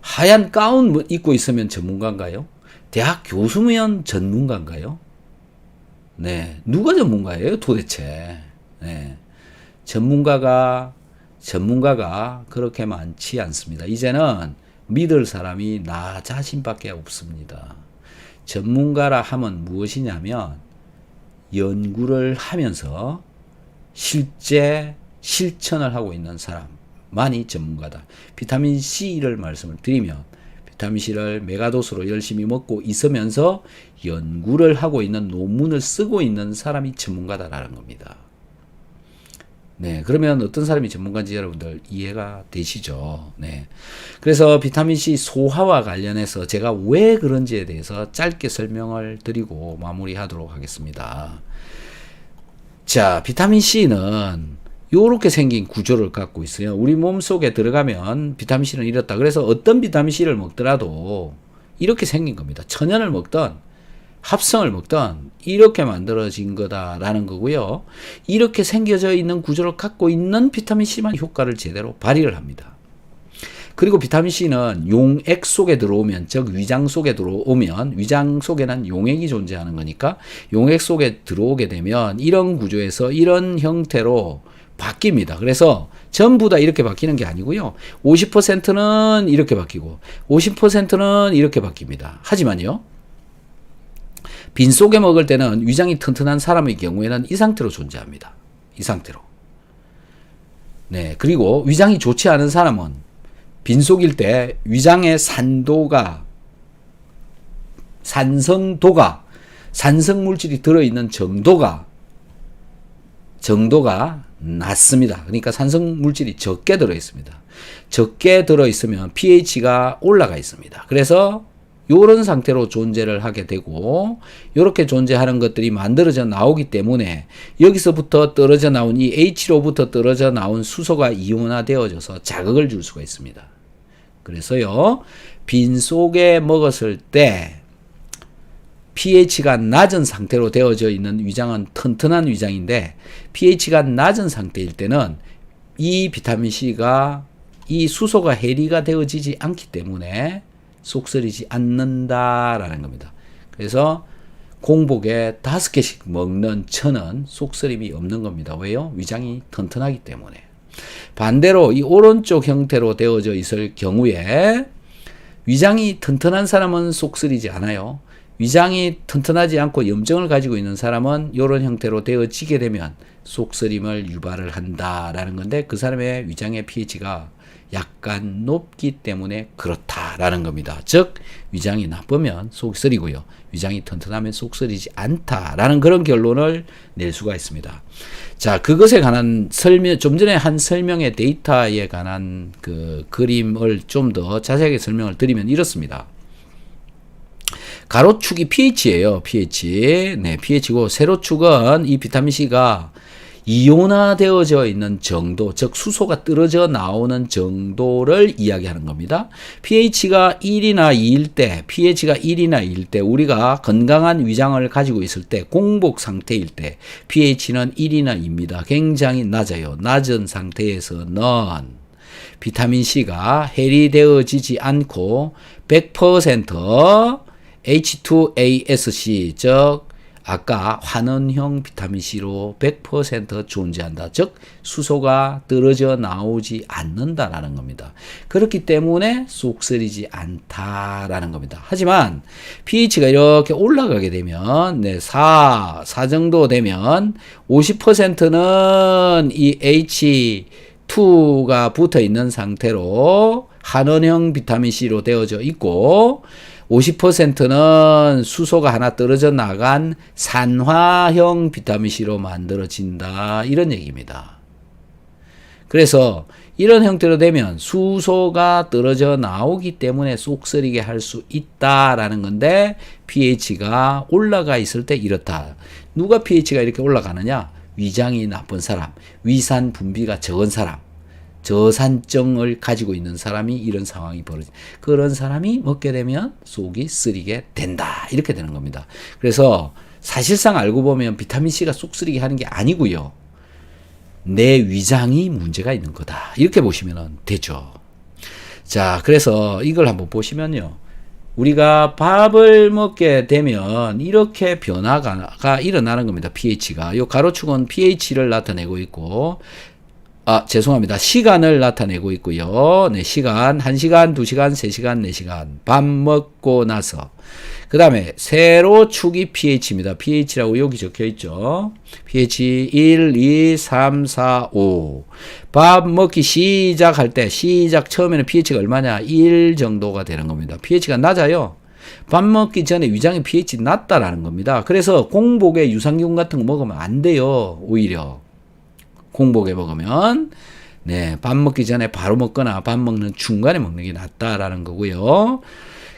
하얀 가운 입고 있으면 전문가인가요? 대학 교수면 전문가인가요? 누가 전문가예요 도대체? 전문가가 전문가가 그렇게 많지 않습니다. 이제는 믿을 사람이 나 자신밖에 없습니다. 전문가라 하면 무엇이냐면 연구를 하면서 실제 실천을 하고 있는 사람만이 전문가다. 비타민 C를 말씀을 드리면 비타민 C를 메가도스로 열심히 먹고 있으면서 연구를 하고 있는 논문을 쓰고 있는 사람이 전문가다라는 겁니다. 네, 그러면 어떤 사람이 전문가인지 여러분들 이해가 되시죠? 네. 그래서 비타민C 소화와 관련해서 제가 왜 그런지에 대해서 짧게 설명을 드리고 마무리하도록 하겠습니다. 자, 비타민C는 요렇게 생긴 구조를 갖고 있어요. 우리 몸 속에 들어가면 비타민C는 이렇다. 그래서 어떤 비타민C를 먹더라도 이렇게 생긴 겁니다. 천연을 먹던 합성을 먹던 이렇게 만들어진 거다라는 거고요. 이렇게 생겨져 있는 구조를 갖고 있는 비타민C만 효과를 제대로 발휘를 합니다. 그리고 비타민C는 용액 속에 들어오면, 즉 위장 속에 들어오면, 위장 속에는 용액이 존재하는 거니까 용액 속에 들어오게 되면 이런 구조에서 이런 형태로 바뀝니다. 그래서 전부 다 이렇게 바뀌는 게 아니고요. 50%는 이렇게 바뀌고 50%는 이렇게 바뀝니다. 하지만요, 빈속에 먹을 때는 위장이 튼튼한 사람의 경우에는 이 상태로 존재합니다. 이 상태로. 네. 그리고 위장이 좋지 않은 사람은 빈속일 때 위장의 산성도가, 산성물질이 들어있는 정도가 낮습니다. 그러니까 산성물질이 적게 들어있습니다. 적게 들어있으면 pH가 올라가 있습니다. 그래서 이런 상태로 존재를 하게 되고, 이렇게 존재하는 것들이 만들어져 나오기 때문에 여기서부터 떨어져 나온 이 H로부터 떨어져 나온 수소가 이온화되어져서 자극을 줄 수가 있습니다. 그래서요, 빈속에 먹었을 때 pH가 낮은 상태로 되어져 있는 위장은 튼튼한 위장인데, pH가 낮은 상태일 때는 이 비타민C가 이 수소가 해리가 되어지지 않기 때문에 쏙쓰리지 않는다라는 겁니다. 그래서 공복에 5개씩 먹는 천은 쏙쓰림이 없는 겁니다. 왜요? 위장이 튼튼하기 때문에. 반대로 이 오른쪽 형태로 되어져 있을 경우에 위장이 튼튼한 사람은 쏙쓰리지 않아요. 위장이 튼튼하지 않고 염증을 가지고 있는 사람은 이런 형태로 되어지게 되면 쏙쓰림을 유발을 한다라는 건데, 그 사람의 위장의 pH가 약간 높기 때문에 그렇다라는 겁니다. 즉 위장이 나쁘면 쏙쓰리고요, 위장이 튼튼하면 쏙쓰리지 않다라는 그런 결론을 낼 수가 있습니다. 자, 그것에 관한 설명, 좀 전에 한 설명의 데이터에 관한 그 그림을 좀 더 자세하게 설명을 드리면 이렇습니다. 가로축이 pH예요. pH. 네, pH고 세로축은 이 비타민C가 이온화되어져 있는 정도, 즉 수소가 떨어져 나오는 정도를 이야기하는 겁니다. pH가 1이나 2일 때, pH가 1이나 2일 때, 우리가 건강한 위장을 가지고 있을 때, 공복 상태일 때 pH는 1이나 2입니다. 굉장히 낮아요. 낮은 상태에서는 비타민C가 해리되어지지 않고 100% H2ASC, 즉 아까 환원형 비타민C로 100% 존재한다. 즉 수소가 떨어져 나오지 않는다라는 겁니다. 그렇기 때문에 쏙쓰리지 않다라는 겁니다. 하지만 pH가 이렇게 올라가게 되면 4 정도 되면 50%는 이 H2가 붙어 있는 상태로 환원형 비타민C로 되어져 있고, 50%는 수소가 하나 떨어져 나간 산화형 비타민C로 만들어진다, 이런 얘기입니다. 그래서 이런 형태로 되면 수소가 떨어져 나오기 때문에 쏙쓰리게 할 수 있다라는 건데, pH가 올라가 있을 때 이렇다. 누가 pH가 이렇게 올라가느냐? 위장이 나쁜 사람, 위산 분비가 적은 사람, 저산증을 가지고 있는 사람이 이런 상황이 벌어진, 그런 사람이 먹게 되면 속이 쓰리게 된다, 이렇게 되는 겁니다. 그래서 사실상 알고 보면 비타민C가 속 쓰리게 하는 게 아니고요, 내 위장이 문제가 있는 거다, 이렇게 보시면 되죠. 자, 그래서 이걸 한번 보시면요, 우리가 밥을 먹게 되면 이렇게 변화가 일어나는 겁니다. pH가 요 가로축은 pH를 나타내고 있고, 죄송합니다. 시간을 나타내고 있고요. 네, 시간, 1시간, 2시간, 3시간, 4시간. 밥 먹고 나서. 그 다음에 세로 축이 pH입니다. pH라고 여기 적혀 있죠. pH 1, 2, 3, 4, 5. 밥 먹기 시작할 때, 처음에는 pH가 얼마냐? 1 정도가 되는 겁니다. pH가 낮아요. 밥 먹기 전에 위장의 pH 낮다라는 겁니다. 그래서 공복에 유산균 같은 거 먹으면 안 돼요. 오히려. 공복에 먹으면. 네, 밥 먹기 전에 바로 먹거나 밥 먹는 중간에 먹는 게 낫다라는 거고요.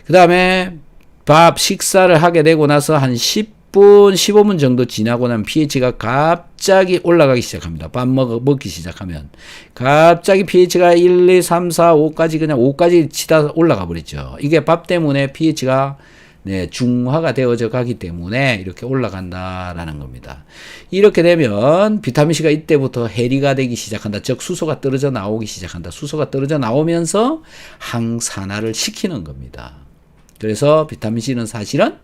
그 다음에 식사를 하게 되고 나서 한 10분, 15분 정도 지나고 나면 pH가 갑자기 올라가기 시작합니다. 밥 먹기 시작하면. 갑자기 pH가 1, 2, 3, 4, 5까지 그냥 5까지 치다 올라가 버리죠. 이게 밥 때문에 pH가 네, 중화가 되어져 가기 때문에 이렇게 올라간다라는 겁니다. 이렇게 되면 비타민C가 이때부터 해리가 되기 시작한다. 즉 수소가 떨어져 나오기 시작한다. 수소가 떨어져 나오면서 항산화를 시키는 겁니다. 그래서 비타민C는 사실은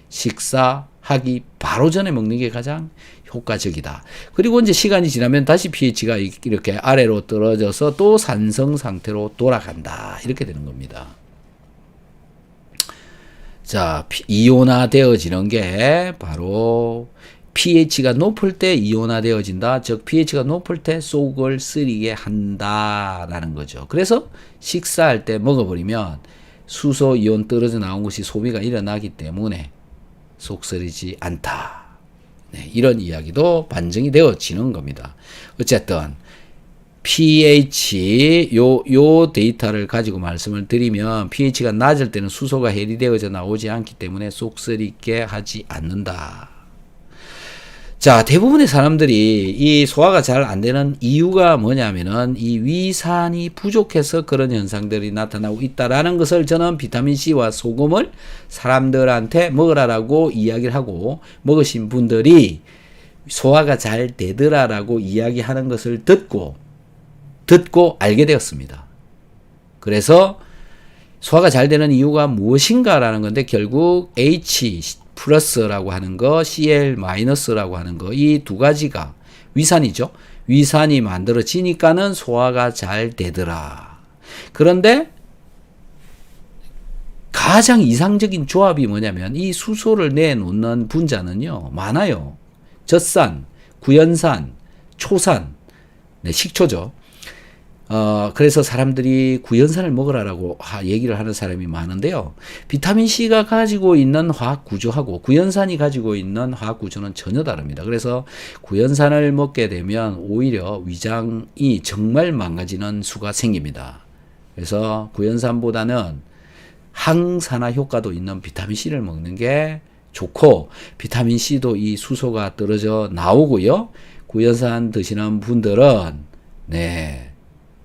식사하기 바로 전에 먹는 게 가장 효과적이다. 그리고 이제 시간이 지나면 다시 pH가 이렇게 아래로 떨어져서 또 산성 상태로 돌아간다. 이렇게 되는 겁니다. 자, 이온화 되어지는 게 바로 pH가 높을 때 이온화 되어진다. 즉 pH가 높을 때 속을 쓰리게 한다라는 거죠. 그래서 식사할 때 먹어버리면 수소 이온 떨어져 나온 것이 소비가 일어나기 때문에 속 쓰리지 않다. 네, 이런 이야기도 반증이 되어지는 겁니다. 어쨌든 pH 요 데이터를 가지고 말씀을 드리면 pH가 낮을 때는 수소가 해리되어져 나오지 않기 때문에 속 쓰리게 하지 않는다. 자, 대부분의 사람들이 이 소화가 잘 안 되는 이유가 뭐냐면은 이 위산이 부족해서 그런 현상들이 나타나고 있다라는 것을 저는 비타민C와 소금을 사람들한테 먹으라라고 이야기를 하고 먹으신 분들이 소화가 잘 되더라라고 이야기하는 것을 듣고 알게 되었습니다. 그래서 소화가 잘 되는 이유가 무엇인가라는 건데 결국 H 플러스라고 하는 거, Cl 마이너스라고 하는 거, 이 두 가지가 위산이죠. 위산이 만들어지니까는 소화가 잘 되더라. 그런데 가장 이상적인 조합이 뭐냐면 이 수소를 내놓는 분자는요, 많아요. 젖산, 구연산, 초산, 네, 식초죠. 그래서 사람들이 구연산을 먹으라라고 얘기를 하는 사람이 많은데요. 비타민C가 가지고 있는 화학 구조하고 구연산이 가지고 있는 화학 구조는 전혀 다릅니다. 그래서 구연산을 먹게 되면 오히려 위장이 정말 망가지는 수가 생깁니다. 그래서 구연산보다는 항산화 효과도 있는 비타민C를 먹는 게 좋고, 비타민C도 이 수소가 떨어져 나오고요. 구연산 드시는 분들은 네,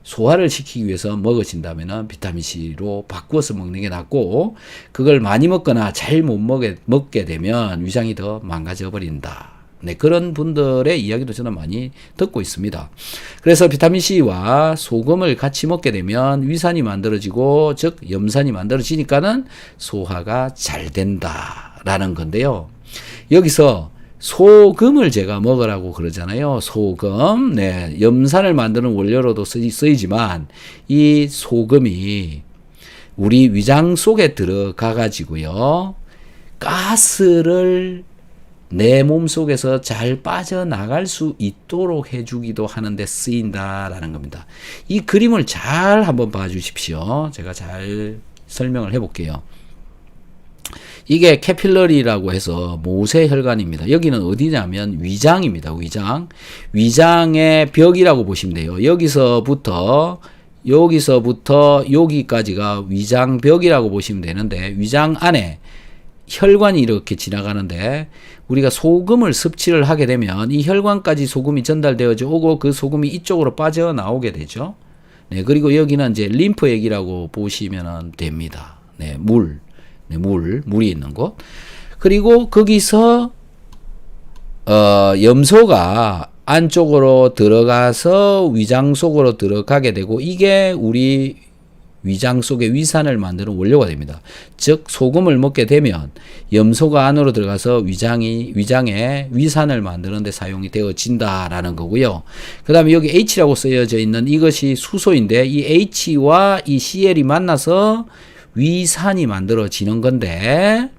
소화를 시키기 위해서 먹으신다면 비타민C로 바꾸어서 먹는 게 낫고, 그걸 많이 먹거나 잘 못 먹게 되면 위장이 더 망가져 버린다. 네, 그런 분들의 이야기도 저는 많이 듣고 있습니다. 그래서 비타민C와 소금을 같이 먹게 되면 위산이 만들어지고, 즉 염산이 만들어지니까는 소화가 잘 된다라는 건데요. 여기서 소금을 제가 먹으라고 그러잖아요. 소금. 네, 염산을 만드는 원료로도 쓰이지만 이 소금이 우리 위장 속에 들어가 가지고요, 가스를 내 몸 속에서 잘 빠져나갈 수 있도록 해주기도 하는데 쓰인다라는 겁니다. 이 그림을 잘 한번 봐주십시오. 제가 잘 설명을 해볼게요. 이게 캐필러리라고 해서 모세혈관입니다. 여기는 어디냐면 위장입니다. 위장의 벽이라고 보시면 돼요. 여기서부터 여기까지가 위장벽이라고 보시면 되는데, 위장 안에 혈관이 이렇게 지나가는데, 우리가 소금을 섭취를 하게 되면 이 혈관까지 소금이 전달되어져 오고 그 소금이 이쪽으로 빠져나오게 되죠. 네, 그리고 여기는 이제 림프액이라고 보시면 됩니다. 네, 물이 있는 곳. 그리고 거기서 염소가 안쪽으로 들어가서 위장 속으로 들어가게 되고, 이게 우리 위장 속에 위산을 만드는 원료가 됩니다. 즉 소금을 먹게 되면 염소가 안으로 들어가서 위장에 위산을 만드는 데 사용이 되어진다라는 거고요. 그 다음에 여기 H라고 쓰여져 있는 이것이 수소인데 이 H와 이 Cl이 만나서 위산이 만들어지는 건데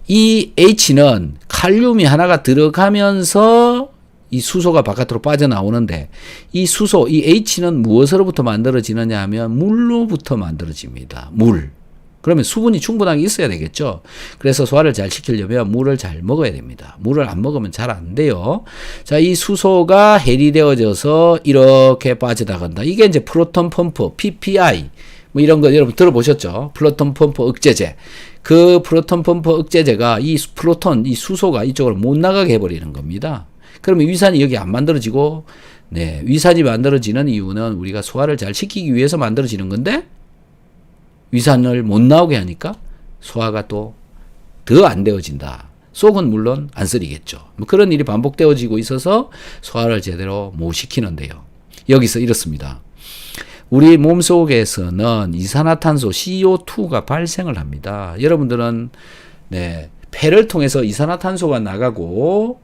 이 H는 칼륨이 하나가 들어가면서 이 수소가 바깥으로 빠져나오는데 이 수소, 이 H는 무엇으로부터 만들어지느냐 하면 물로부터 만들어집니다. 물. 그러면 수분이 충분하게 있어야 되겠죠. 그래서 소화를 잘 시키려면 물을 잘 먹어야 됩니다. 물을 안 먹으면 잘 안 돼요. 자, 이 수소가 해리되어져서 이렇게 빠져나간다. 이게 이제 프로톤 펌프, PPI. 뭐 이런 거 여러분 들어보셨죠? 프로톤 펌프 억제제. 그 프로톤 펌프 억제제가 이 프로톤, 이 수소가 이쪽으로 못 나가게 해버리는 겁니다. 그러면 위산이 여기 안 만들어지고, 네, 위산이 만들어지는 이유는 우리가 소화를 잘 시키기 위해서 만들어지는 건데, 위산을 못 나오게 하니까 소화가 또 더 안 되어진다. 속은 물론 안 쓰리겠죠. 뭐 그런 일이 반복되어지고 있어서 소화를 제대로 못 시키는데요. 여기서 이렇습니다. 우리 몸속에서는 이산화탄소 CO2가 발생을 합니다. 여러분들은, 네, 폐를 통해서 이산화탄소가 나가고,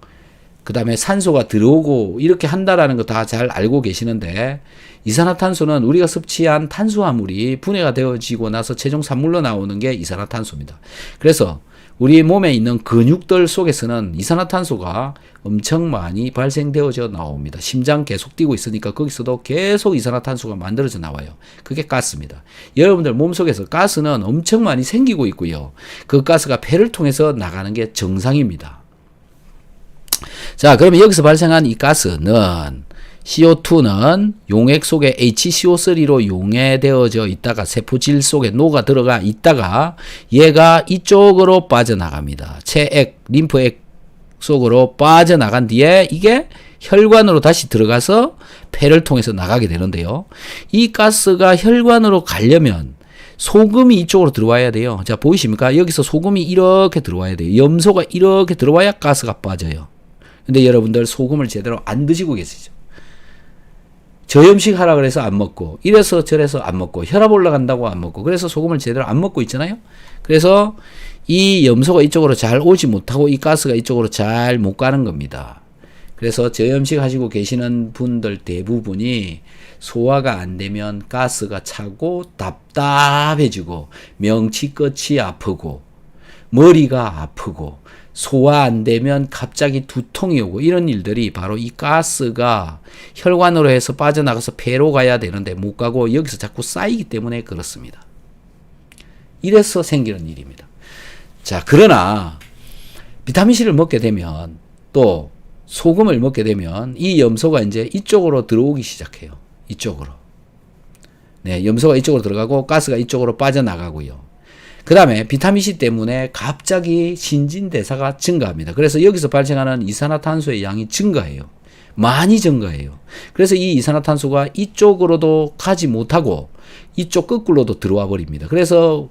그 다음에 산소가 들어오고 이렇게 한다라는 거 다 잘 알고 계시는데 이산화탄소는 우리가 섭취한 탄수화물이 분해가 되어지고 나서 최종 산물로 나오는 게 이산화탄소입니다. 그래서 우리 몸에 있는 근육들 속에서는 이산화탄소가 엄청 많이 발생되어져 나옵니다. 심장 계속 뛰고 있으니까 거기서도 계속 이산화탄소가 만들어져 나와요. 그게 가스입니다. 여러분들 몸속에서 가스는 엄청 많이 생기고 있고요. 그 가스가 폐를 통해서 나가는 게 정상입니다. 자, 그러면 여기서 발생한 이 가스는 CO2는 용액 속에 HCO3로 용해되어져 있다가 세포질 속에 녹아 들어가 있다가 얘가 이쪽으로 빠져나갑니다. 체액, 림프액 속으로 빠져나간 뒤에 이게 혈관으로 다시 들어가서 폐를 통해서 나가게 되는데요. 이 가스가 혈관으로 가려면 소금이 이쪽으로 들어와야 돼요. 자, 보이십니까? 여기서 소금이 이렇게 들어와야 돼요. 염소가 이렇게 들어와야 가스가 빠져요. 근데 여러분들 소금을 제대로 안 드시고 계시죠. 저염식 하라 그래서 안 먹고, 이래서 저래서 안 먹고, 혈압 올라간다고 안 먹고, 그래서 소금을 제대로 안 먹고 있잖아요. 그래서 이 염소가 이쪽으로 잘 오지 못하고 이 가스가 이쪽으로 잘 못 가는 겁니다. 그래서 저염식 하시고 계시는 분들 대부분이 소화가 안 되면 가스가 차고 답답해지고 명치 끝이 아프고 머리가 아프고 소화 안 되면 갑자기 두통이 오고 이런 일들이 바로 이 가스가 혈관으로 해서 빠져나가서 폐로 가야 되는데 못 가고 여기서 자꾸 쌓이기 때문에 그렇습니다. 이래서 생기는 일입니다. 자, 그러나 비타민C를 먹게 되면 또 소금을 먹게 되면 이 염소가 이제 이쪽으로 들어오기 시작해요. 이쪽으로. 네, 염소가 이쪽으로 들어가고 가스가 이쪽으로 빠져나가고요. 그 다음에 비타민C 때문에 갑자기 신진대사가 증가합니다. 그래서 여기서 발생하는 이산화탄소의 양이 증가해요. 많이 증가해요. 그래서 이 이산화탄소가 이쪽으로도 가지 못하고 이쪽 거꾸로도 들어와 버립니다. 그래서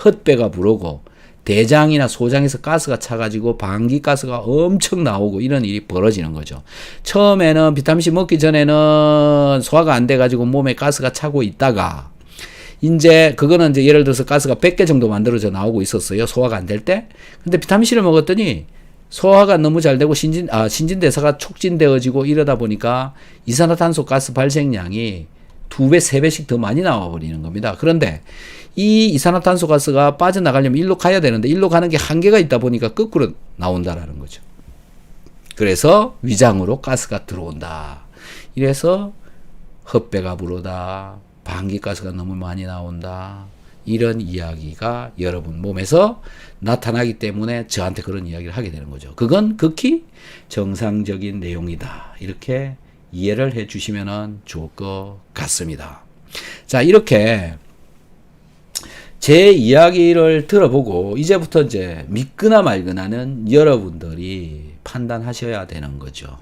헛배가 부르고 대장이나 소장에서 가스가 차가지고 방귀가스가 엄청 나오고 이런 일이 벌어지는 거죠. 처음에는 비타민C 먹기 전에는 소화가 안 돼가지고 몸에 가스가 차고 있다가 이제 그거는 이제 예를 들어서 가스가 100개 정도 만들어져 나오고 있었어요. 소화가 안 될 때. 근데 비타민C를 먹었더니 소화가 너무 잘 되고 신진대사가 촉진되어지고 이러다 보니까 이산화탄소 가스 발생량이 2배, 3배씩 더 많이 나와 버리는 겁니다. 그런데 이 이산화탄소 가스가 빠져나가려면 일로 가야 되는데 일로 가는 게 한계가 있다 보니까 거꾸로 나온다라는 거죠. 그래서 위장으로 가스가 들어온다. 이래서 헛배가 부르다. 방귀가스가 너무 많이 나온다. 이런 이야기가 여러분 몸에서 나타나기 때문에 저한테 그런 이야기를 하게 되는 거죠. 그건 극히 정상적인 내용이다. 이렇게 이해를 해 주시면 좋을 것 같습니다. 자, 이렇게 제 이야기를 들어보고 이제부터 이제 믿거나 말거나는 여러분들이 판단하셔야 되는 거죠.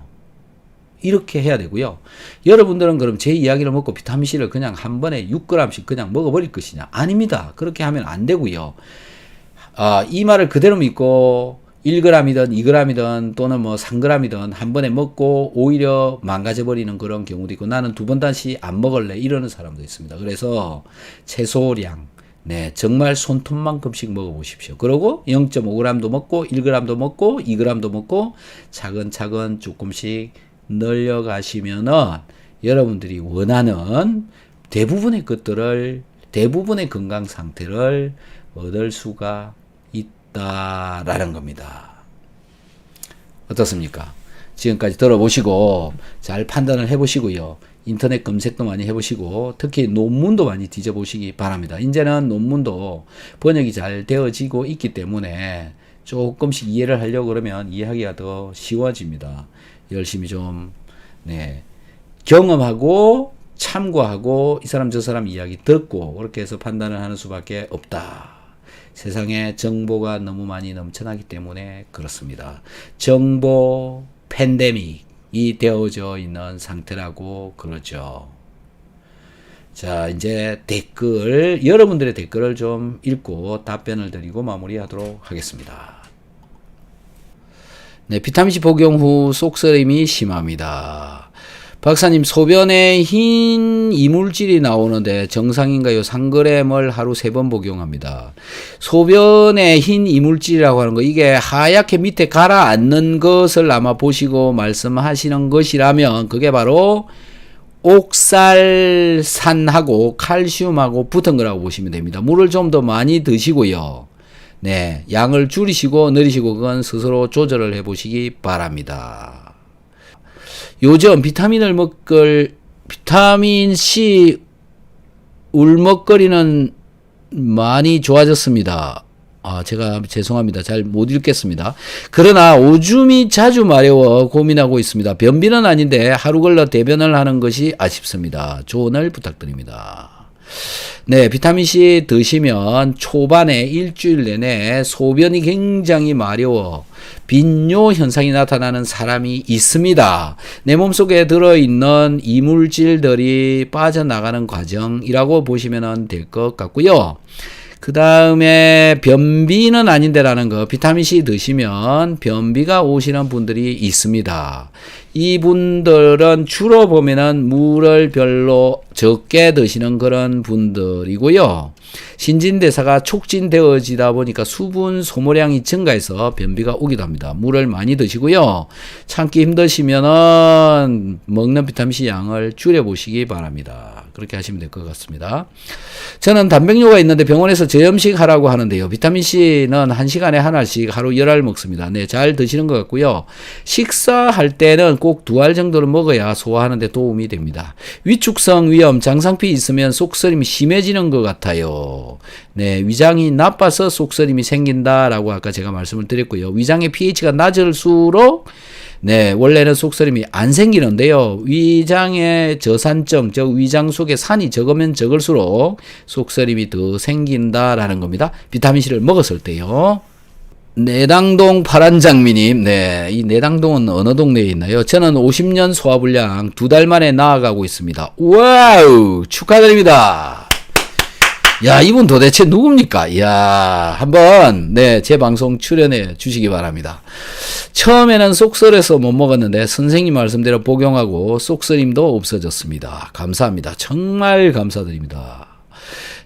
이렇게 해야 되고요. 여러분들은 그럼 제 이야기를 먹고 비타민C를 그냥 한 번에 6g씩 그냥 먹어버릴 것이냐? 아닙니다. 그렇게 하면 안 되고요. 이 말을 그대로 믿고 1g이든 2g이든 또는 뭐 3g이든 한 번에 먹고 오히려 망가져 버리는 그런 경우도 있고, 나는 두 번 다시 안 먹을래 이러는 사람도 있습니다. 그래서 최소량, 네, 정말 손톱만큼씩 먹어보십시오. 그리고 0.5g도 먹고 1g도 먹고 2g도 먹고 차근차근 조금씩 늘려가시면은 여러분들이 원하는 대부분의 것들을, 대부분의 건강 상태를 얻을 수가 있다라는 겁니다. 어떻습니까? 지금까지 들어보시고 잘 판단을 해보시고요. 인터넷 검색도 많이 해보시고 특히 논문도 많이 뒤져보시기 바랍니다. 이제는 논문도 번역이 잘 되어지고 있기 때문에 조금씩 이해를 하려고 그러면 이해하기가 더 쉬워집니다. 열심히 좀, 네, 경험하고 참고하고 이 사람 저 사람 이야기 듣고 그렇게 해서 판단을 하는 수밖에 없다. 세상에 정보가 너무 많이 넘쳐나기 때문에 그렇습니다. 정보 팬데믹이 되어져 있는 상태라고 그러죠. 자, 이제 댓글, 여러분들의 댓글을 좀 읽고 답변을 드리고 마무리하도록 하겠습니다. 네, 비타민C 복용 후 속쓰림이 심합니다. 박사님, 소변에 흰 이물질이 나오는데 정상인가요? 3g을 하루 3번 복용합니다. 소변에 흰 이물질이라고 하는 거, 이게 하얗게 밑에 가라앉는 것을 아마 보시고 말씀하시는 것이라면 그게 바로 옥살산하고 칼슘하고 붙은 거라고 보시면 됩니다. 물을 좀 더 많이 드시고요. 네, 양을 줄이시고 늘리시고 그건 스스로 조절을 해 보시기 바랍니다. 요즘 비타민C 울먹거리는 많이 좋아졌습니다. 제가 죄송합니다. 잘 못 읽겠습니다. 그러나 오줌이 자주 마려워 고민하고 있습니다. 변비는 아닌데 하루 걸러 대변을 하는 것이 아쉽습니다. 조언을 부탁드립니다. 네, 비타민C 드시면 초반에 일주일 내내 소변이 굉장히 마려워 빈뇨 현상이 나타나는 사람이 있습니다. 내 몸속에 들어있는 이물질들이 빠져나가는 과정이라고 보시면 될 것 같고요. 그 다음에 변비는 아닌데라는 거, 비타민C 드시면 변비가 오시는 분들이 있습니다. 이분들은 주로 보면은 물을 별로 적게 드시는 그런 분들이고요. 신진대사가 촉진되어지다 보니까 수분 소모량이 증가해서 변비가 오기도 합니다. 물을 많이 드시고요. 참기 힘드시면은 먹는 비타민C 양을 줄여보시기 바랍니다. 그렇게 하시면 될 것 같습니다. 저는 단백뇨가 있는데 병원에서 저염식 하라고 하는데요. 비타민C는 1시간에 하나씩 하루 10알 먹습니다. 네, 잘 드시는 것 같고요. 식사할 때는 꼭 2알 정도를 먹어야 소화하는 데 도움이 됩니다. 위축성 위염, 장상피 있으면 속쓰림이 심해지는 것 같아요. 네, 위장이 나빠서 속쓰림이 생긴다라고 아까 제가 말씀을 드렸고요. 위장의 pH가 낮을수록 네, 원래는 속쓰림이 안 생기는데요. 위장의 저산증, 즉 위장 속에 산이 적으면 적을수록 속쓰림이 더 생긴다라는 겁니다. 비타민C를 먹었을 때요. 내당동 파란장미님, 네, 이 내당동은 어느 동네에 있나요? 저는 50년 소화불량 2달 만에 나아가고 있습니다. 와우, 축하드립니다. 야, 이분 도대체 누굽니까? 야, 한번, 네, 제 방송 출연해 주시기 바랍니다. 처음에는 속쓰려서 못 먹었는데 선생님 말씀대로 복용하고 속쓰림도 없어졌습니다. 감사합니다. 정말 감사드립니다.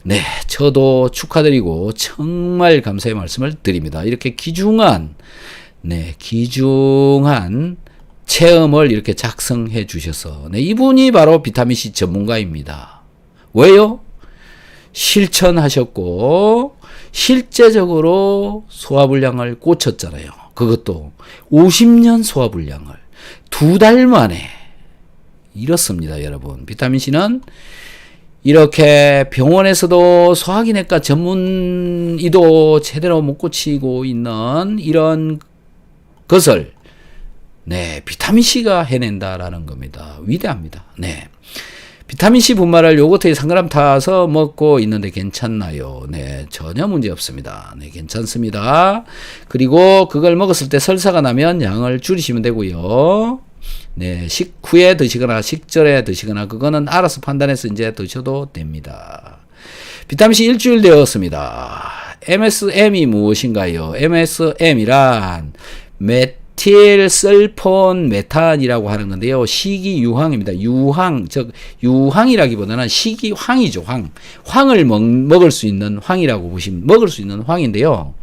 네, 저도 축하드리고 정말 감사의 말씀을 드립니다. 이렇게 귀중한 체험을 이렇게 작성해 주셔서, 네, 이분이 바로 비타민C 전문가입니다. 왜요? 실천하셨고 실제적으로 소화불량을 고쳤잖아요. 그것도 50년 소화불량을 2달 만에 이렇습니다. 여러분, 비타민C는 이렇게 병원에서도 소화기내과 전문의도 제대로 못 고치고 있는 이런 것을, 네, 비타민C가 해낸다라는 겁니다. 위대합니다. 네. 비타민C 분말을 요거트에 3g 타서 먹고 있는데 괜찮나요? 네, 전혀 문제 없습니다. 네, 괜찮습니다. 그리고 그걸 먹었을 때 설사가 나면 양을 줄이시면 되고요. 네, 식후에 드시거나 식전에 드시거나 그거는 알아서 판단해서 이제 드셔도 됩니다. 비타민C 일주일 되었습니다. MSM이 무엇인가요? MSM이란 메틸설폰 메탄이라고 하는 건데요. 식이유황입니다. 유황, 즉 유황이라기보다는 식이황이죠. 황을 먹을 수 있는 황이라고 보시면 먹을 수 있는 황인데요.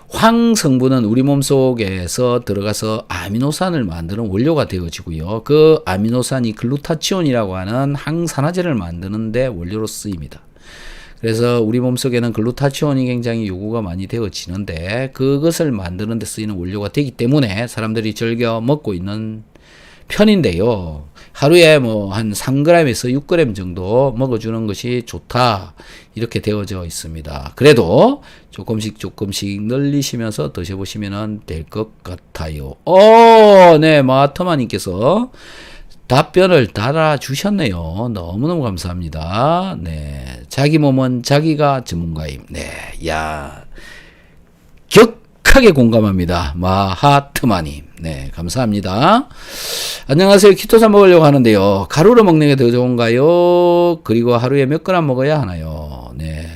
황 성분은 우리 몸속에서 들어가서 아미노산을 만드는 원료가 되어지고요. 그 아미노산이 글루타치온이라고 하는 항산화제를 만드는 데 원료로 쓰입니다. 그래서 우리 몸속에는 글루타치온이 굉장히 요구가 많이 되어지는데 그것을 만드는 데 쓰이는 원료가 되기 때문에 사람들이 즐겨 먹고 있는 편인데요. 하루에 뭐 한 3g에서 6g 정도 먹어주는 것이 좋다. 이렇게 되어져 있습니다. 그래도 조금씩 늘리시면서 드셔보시면 될 것 같아요. 네, 마터마님께서 답변을 달아주셨네요. 너무너무 감사합니다. 네. 자기 몸은 자기가 전문가임. 네. 야. 격하게 공감합니다. 마하트마님. 네. 감사합니다. 안녕하세요. 키토산 먹으려고 하는데요. 가루로 먹는 게 더 좋은가요? 그리고 하루에 몇 그램 먹어야 하나요? 네.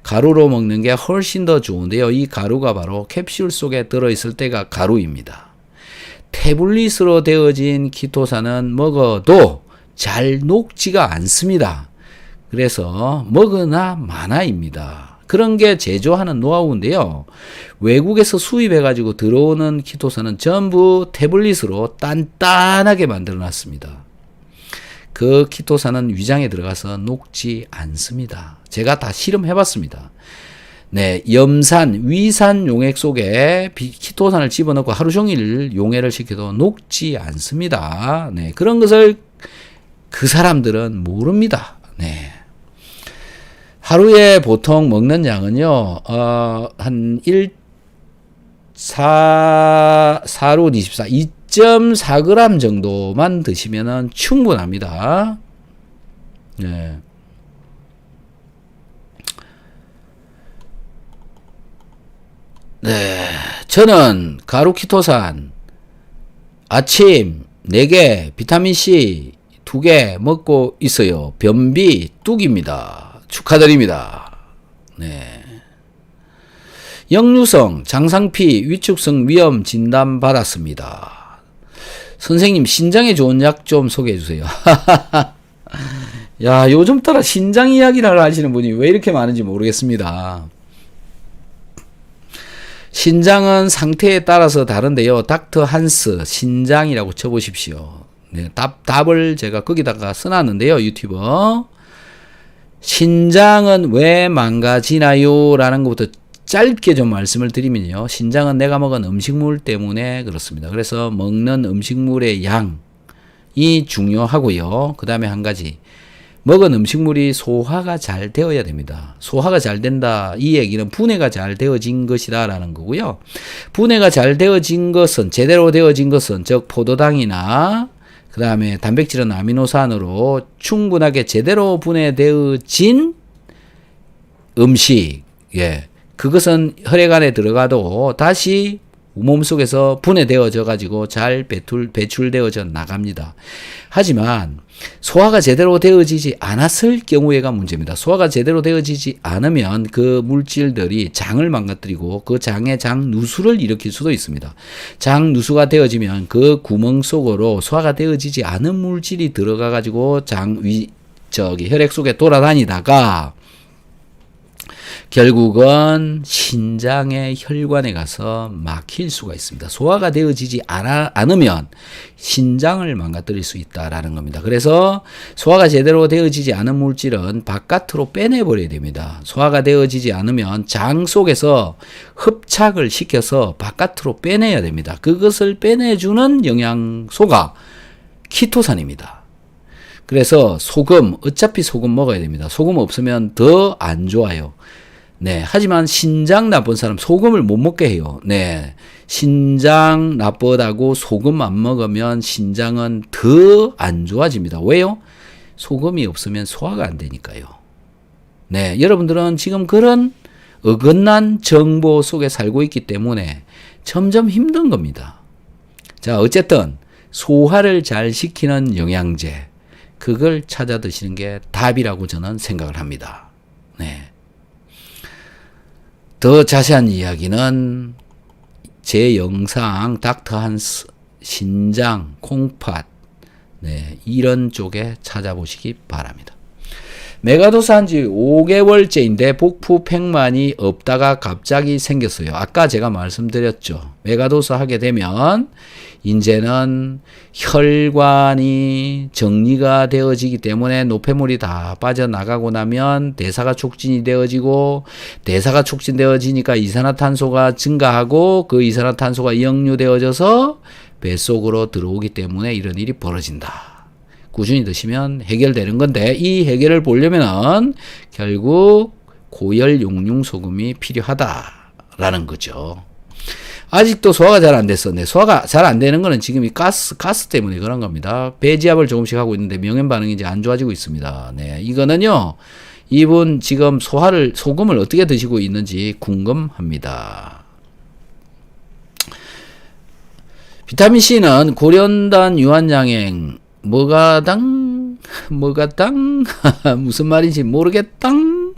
가루로 먹는 게 훨씬 더 좋은데요. 이 가루가 바로 캡슐 속에 들어있을 때가 가루입니다. 태블릿으로 되어진 키토산은 먹어도 잘 녹지가 않습니다. 그래서 먹으나 마나입니다. 그런 게 제조하는 노하우인데요. 외국에서 수입해가지고 들어오는 키토산은 전부 태블릿으로 단단하게 만들어 놨습니다. 그 키토산은 위장에 들어가서 녹지 않습니다. 제가 다 실험해봤습니다. 네, 염산, 위산 용액 속에 키토산을 집어넣고 하루 종일 용해를 시켜도 녹지 않습니다. 네, 그런 것을 그 사람들은 모릅니다. 네. 하루에 보통 먹는 양은요, 한 4로 24, 2.4g 정도만 드시면 충분합니다. 네. 네, 저는 가루 키토산 아침 4개, 비타민C 2개 먹고 있어요. 변비 뚝입니다. 축하드립니다. 네. 역류성, 장상피, 위축성 위염 진단 받았습니다. 선생님, 신장에 좋은 약 좀 소개해 주세요. 야, 요즘 따라 신장 이야기를 하시는 분이 왜 이렇게 많은지 모르겠습니다. 신장은 상태에 따라서 다른데요. 닥터 한스 신장이라고 쳐보십시오. 네, 답을 제가 거기다가 써놨는데요. 유튜버. 신장은 왜 망가지나요? 라는 것부터 짧게 좀 말씀을 드리면요. 신장은 내가 먹은 음식물 때문에 그렇습니다. 그래서 먹는 음식물의 양이 중요하고요. 그 다음에 한 가지. 먹은 음식물이 소화가 잘 되어야 됩니다. 소화가 잘 된다. 이 얘기는 분해가 잘 되어진 것이다 라는 거고요. 분해가 잘 되어진 것은, 제대로 되어진 것은, 즉 포도당이나 그 다음에 단백질은 아미노산으로 충분하게 제대로 분해되어진 음식, 예, 그것은 혈액 안에 들어가도 다시 몸속에서 분해되어져 가지고 잘 배출되어져 나갑니다. 하지만 소화가 제대로 되어지지 않았을 경우에가 문제입니다. 소화가 제대로 되어지지 않으면 그 물질들이 장을 망가뜨리고 그 장에 장 누수를 일으킬 수도 있습니다. 장 누수가 되어지면 그 구멍 속으로 소화가 되어지지 않은 물질이 들어가 가지고 혈액 속에 돌아다니다가 결국은 신장의 혈관에 가서 막힐 수가 있습니다. 소화가 되어지지 않으면 신장을 망가뜨릴 수 있다라는 겁니다. 그래서 소화가 제대로 되어지지 않은 물질은 바깥으로 빼내버려야 됩니다. 소화가 되어지지 않으면 장 속에서 흡착을 시켜서 바깥으로 빼내야 됩니다. 그것을 빼내주는 영양소가 키토산입니다. 그래서 소금, 어차피 소금 먹어야 됩니다. 소금 없으면 더 안 좋아요. 네. 하지만 신장 나쁜 사람 소금을 못 먹게 해요. 네. 신장 나쁘다고 소금 안 먹으면 신장은 더 안 좋아집니다. 왜요? 소금이 없으면 소화가 안 되니까요. 네. 여러분들은 지금 그런 어긋난 정보 속에 살고 있기 때문에 점점 힘든 겁니다. 자, 어쨌든 소화를 잘 시키는 영양제, 그걸 찾아 드시는 게 답이라고 저는 생각을 합니다. 네. 더 자세한 이야기는 제 영상 닥터 한스 신장 콩팥 네, 이런 쪽에 찾아보시기 바랍니다. 메가도스 한지 5개월째인데 복부 팽만이 없다가 갑자기 생겼어요. 아까 제가 말씀드렸죠. 메가도스 하게 되면 이제는 혈관이 정리가 되어지기 때문에 노폐물이 다 빠져나가고 나면 대사가 촉진이 되어지고, 대사가 촉진되어지니까 이산화탄소가 증가하고 그 이산화탄소가 역류되어져서 뱃속으로 들어오기 때문에 이런 일이 벌어진다. 꾸준히 드시면 해결되는 건데, 이 해결을 보려면은 결국 고열 용융 소금이 필요하다라는 거죠. 아직도 소화가 잘 안 됐어. 네, 소화가 잘 안 되는 거는 지금 이 가스 때문에 그런 겁니다. 배지압을 조금씩 하고 있는데 명현 반응이 이제 안 좋아지고 있습니다. 네, 이거는요, 이분 지금 소금을 어떻게 드시고 있는지 궁금합니다. 비타민 C는 고련단 유한양행 뭐가당 무슨 말인지 모르겠당.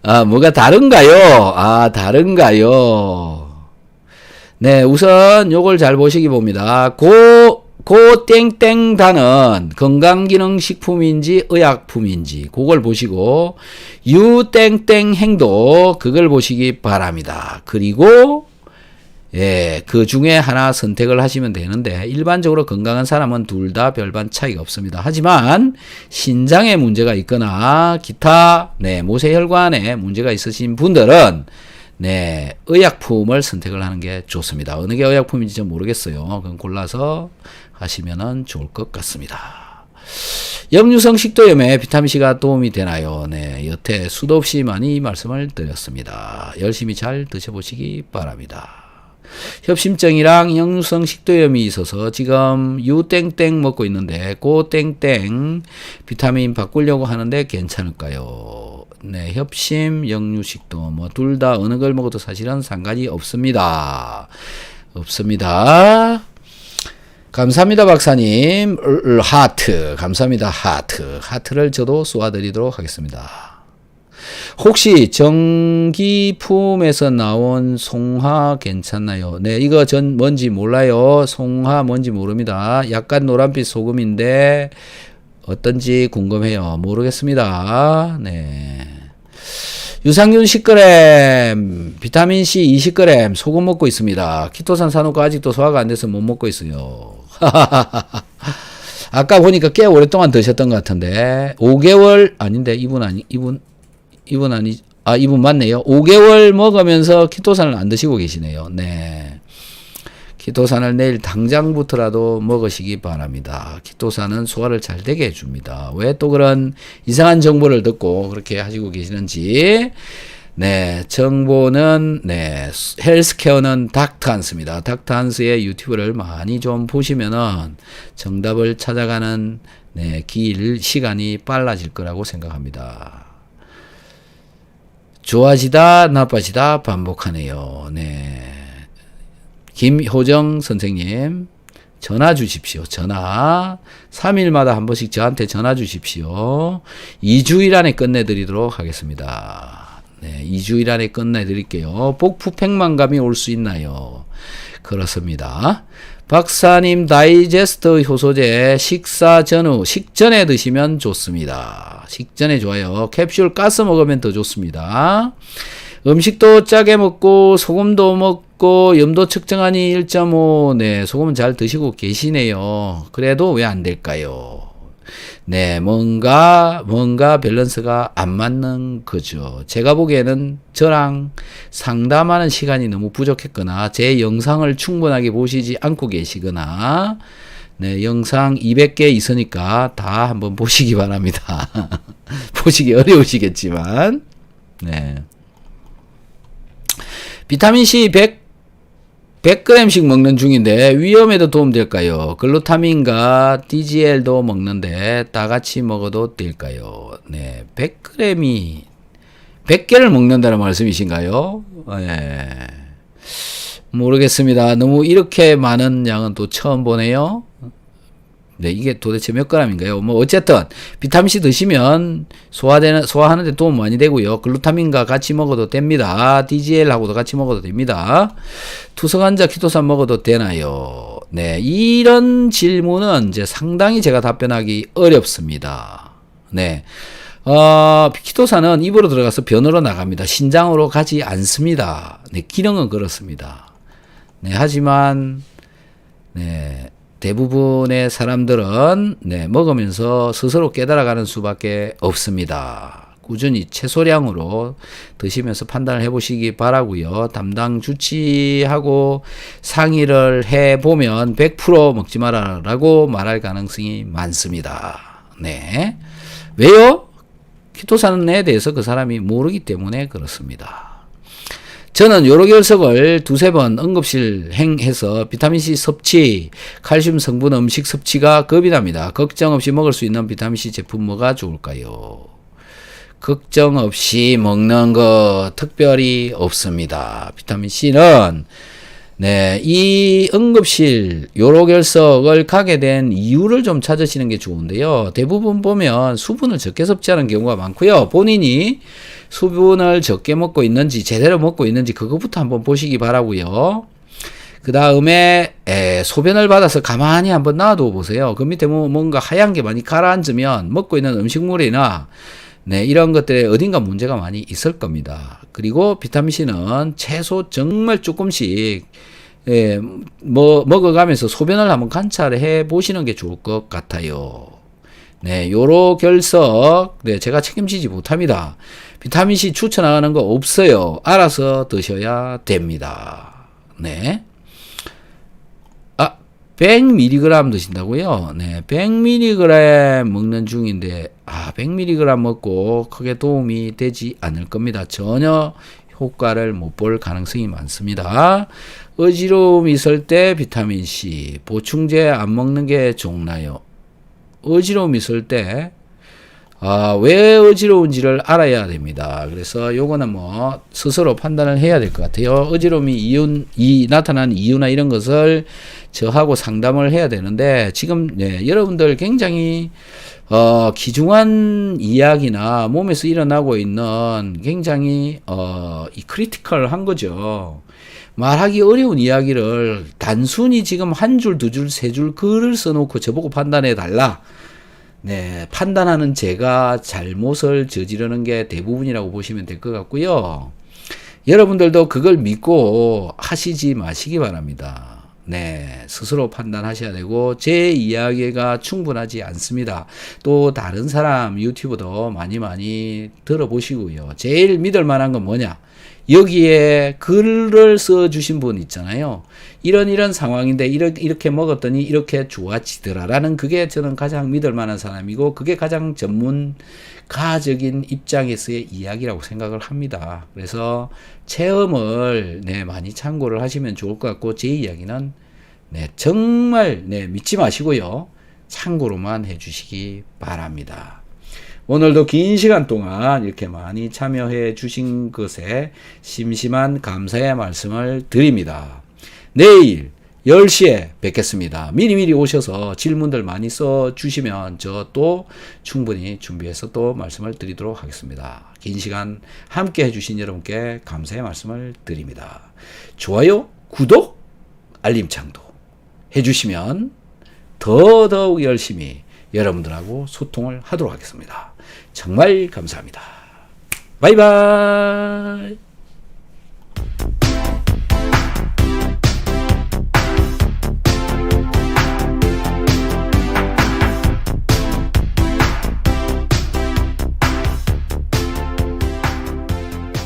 아, 뭐가 다른가요? 아, 다른가요? 네, 우선 요걸 잘 보시기 봅니다. 땡땡단은 건강기능식품인지 의약품인지 그걸 보시고, 유땡땡행도 그걸 보시기 바랍니다. 그리고 예, 그 중에 하나 선택을 하시면 되는데, 일반적으로 건강한 사람은 둘 다 별반 차이가 없습니다. 하지만 신장에 문제가 있거나 기타 네, 모세혈관에 문제가 있으신 분들은 네, 의약품을 선택을 하는 게 좋습니다. 어느 게 의약품인지 좀 모르겠어요. 그럼 골라서 하시면 좋을 것 같습니다. 역류성 식도염에 비타민C가 도움이 되나요? 네, 여태 수도 없이 많이 말씀을 드렸습니다. 열심히 잘 드셔보시기 바랍니다. 협심증이랑 역류성 식도염이 있어서 지금 유땡땡 먹고 있는데, 고 땡땡 비타민 바꾸려고 하는데 괜찮을까요? 네, 협심, 역류식도 뭐 둘 다 어느 걸 먹어도 사실은 상관이 없습니다. 없습니다. 감사합니다, 박사님. 하트. 감사합니다, 하트. 하트를 저도 쏘아드리도록 하겠습니다. 혹시 정기품에서 나온 송화 괜찮나요? 네, 이거 전 뭔지 몰라요. 송화 뭔지 모릅니다. 약간 노란빛 소금인데 어떤지 궁금해요. 모르겠습니다. 네. 유산균 10g, 비타민C 20g, 소금 먹고 있습니다. 키토산 사놓고 아직도 소화가 안 돼서 못 먹고 있어요. 아까 보니까 꽤 오랫동안 드셨던 것 같은데, 5개월, 아닌데, 이분 맞네요. 5개월 먹으면서 키토산을 안 드시고 계시네요. 네. 키토산을 내일 당장부터라도 먹으시기 바랍니다. 키토산은 소화를 잘 되게 해줍니다. 왜 또 그런 이상한 정보를 듣고 그렇게 하시고 계시는지. 네. 정보는, 네. 헬스케어는 닥터 한스입니다. 닥터 한스의 유튜브를 많이 좀 보시면은 정답을 찾아가는, 네, 시간이 빨라질 거라고 생각합니다. 좋아지다 나빠지다 반복하네요. 네. 김효정 선생님, 전화 주십시오. 전화 3일마다 한 번씩 저한테 전화 주십시오. 2주일 안에 끝내드리도록 하겠습니다. 네, 2주일 안에 끝내드릴게요. 복부 팽만감이 올 수 있나요? 그렇습니다. 박사님, 다이제스트 효소제 식사 전후, 식전에 드시면 좋습니다. 식전에 좋아요. 캡슐 가스 먹으면 더 좋습니다. 음식도 짜게 먹고 소금도 먹고 염도 측정하니 1.5, 네, 소금은 잘 드시고 계시네요. 그래도 왜 안 될까요? 네, 뭔가 밸런스가 안 맞는 거죠. 제가 보기에는 저랑 상담하는 시간이 너무 부족했거나, 제 영상을 충분하게 보시지 않고 계시거나, 네, 영상 200개 있으니까 다 한번 보시기 바랍니다. 보시기 어려우시겠지만, 네. 비타민C 100g씩 먹는 중인데 위염에도 도움될까요? 글루타민과 DGL도 먹는데 다 같이 먹어도 될까요? 네, 100개를 먹는다는 말씀이신가요? 네. 모르겠습니다. 너무 이렇게 많은 양은 또 처음 보네요. 네, 이게 도대체 몇 g인가요? 뭐 어쨌든 비타민C 드시면 소화하는 데 도움 많이 되고요. 글루타민과 같이 먹어도 됩니다. DGL하고도 같이 먹어도 됩니다. 투석환자 키토산 먹어도 되나요? 네, 이런 질문은 이제 상당히 제가 답변하기 어렵습니다. 네. 키토산은 입으로 들어가서 변으로 나갑니다. 신장으로 가지 않습니다. 네, 기능은 그렇습니다. 네, 하지만 네, 대부분의 사람들은 네, 먹으면서 스스로 깨달아가는 수밖에 없습니다. 꾸준히 최소량으로 드시면서 판단을 해보시기 바라고요. 담당 주치하고 상의를 해보면 100% 먹지 마라라고 말할 가능성이 많습니다. 네, 왜요? 키토산에 대해서 그 사람이 모르기 때문에 그렇습니다. 저는 요로 결석을 두세 번 응급실 행해서 비타민C 섭취, 칼슘 성분 음식 섭취가 겁이 납니다. 걱정 없이 먹을 수 있는 비타민C 제품 뭐가 좋을까요? 걱정 없이 먹는 거 특별히 없습니다. 비타민C는 네, 이 응급실 요로 결석을 가게 된 이유를 좀 찾으시는 게 좋은데요. 대부분 보면 수분을 적게 섭취하는 경우가 많고요. 본인이 수분을 적게 먹고 있는지 제대로 먹고 있는지 그것부터 한번 보시기 바라고요. 그 다음에 소변을 받아서 가만히 한번 놔둬 보세요. 그 밑에 뭔가 하얀 게 많이 가라앉으면 먹고 있는 음식물이나 네, 이런 것들에 어딘가 문제가 많이 있을 겁니다. 그리고 비타민C는 최소 정말 조금씩 먹어가면서 소변을 한번 관찰해 보시는 게 좋을 것 같아요. 네, 요로 결석, 네, 제가 책임지지 못합니다. 비타민C 추천하는 거 없어요. 알아서 드셔야 됩니다. 네. 100mg 드신다고요? 네, 100mg 먹는 중인데, 100mg 먹고 크게 도움이 되지 않을 겁니다. 전혀 효과를 못 볼 가능성이 많습니다. 어지러움 있을 때 비타민C, 보충제 안 먹는 게 좋나요? 어지러움 있을 때, 왜 어지러운지를 알아야 됩니다. 그래서 요거는 뭐 스스로 판단을 해야 될 것 같아요. 어지러움이 나타난 이유나 이런 것을 저하고 상담을 해야 되는데 지금 네, 여러분들 굉장히 귀중한 이야기나 몸에서 일어나고 있는 굉장히 이 크리티컬한 거죠. 말하기 어려운 이야기를 단순히 지금 한 줄, 두 줄, 세 줄 글을 써놓고 저보고 판단해 달라. 네, 판단하는 제가 잘못을 저지르는 게 대부분이라고 보시면 될 것 같고요. 여러분들도 그걸 믿고 하시지 마시기 바랍니다. 네, 스스로 판단하셔야 되고 제 이야기가 충분하지 않습니다. 또 다른 사람 유튜브도 많이 들어보시고요. 제일 믿을 만한 건 뭐냐? 여기에 글을 써주신 분 있잖아요. 이런 상황인데 이렇게 먹었더니 이렇게 좋아지더라라는 그게 저는 가장 믿을 만한 사람이고 그게 가장 전문가적인 입장에서의 이야기라고 생각을 합니다. 그래서 체험을 네, 많이 참고를 하시면 좋을 것 같고 제 이야기는 네, 정말 네, 믿지 마시고요. 참고로만 해주시기 바랍니다. 오늘도 긴 시간 동안 이렇게 많이 참여해 주신 것에 심심한 감사의 말씀을 드립니다. 내일 10시에 뵙겠습니다. 미리 오셔서 질문들 많이 써 주시면 저 또 충분히 준비해서 또 말씀을 드리도록 하겠습니다. 긴 시간 함께 해주신 여러분께 감사의 말씀을 드립니다. 좋아요, 구독, 알림창도 해주시면 더더욱 열심히 여러분들하고 소통을 하도록 하겠습니다. 정말 감사합니다. 바이바이.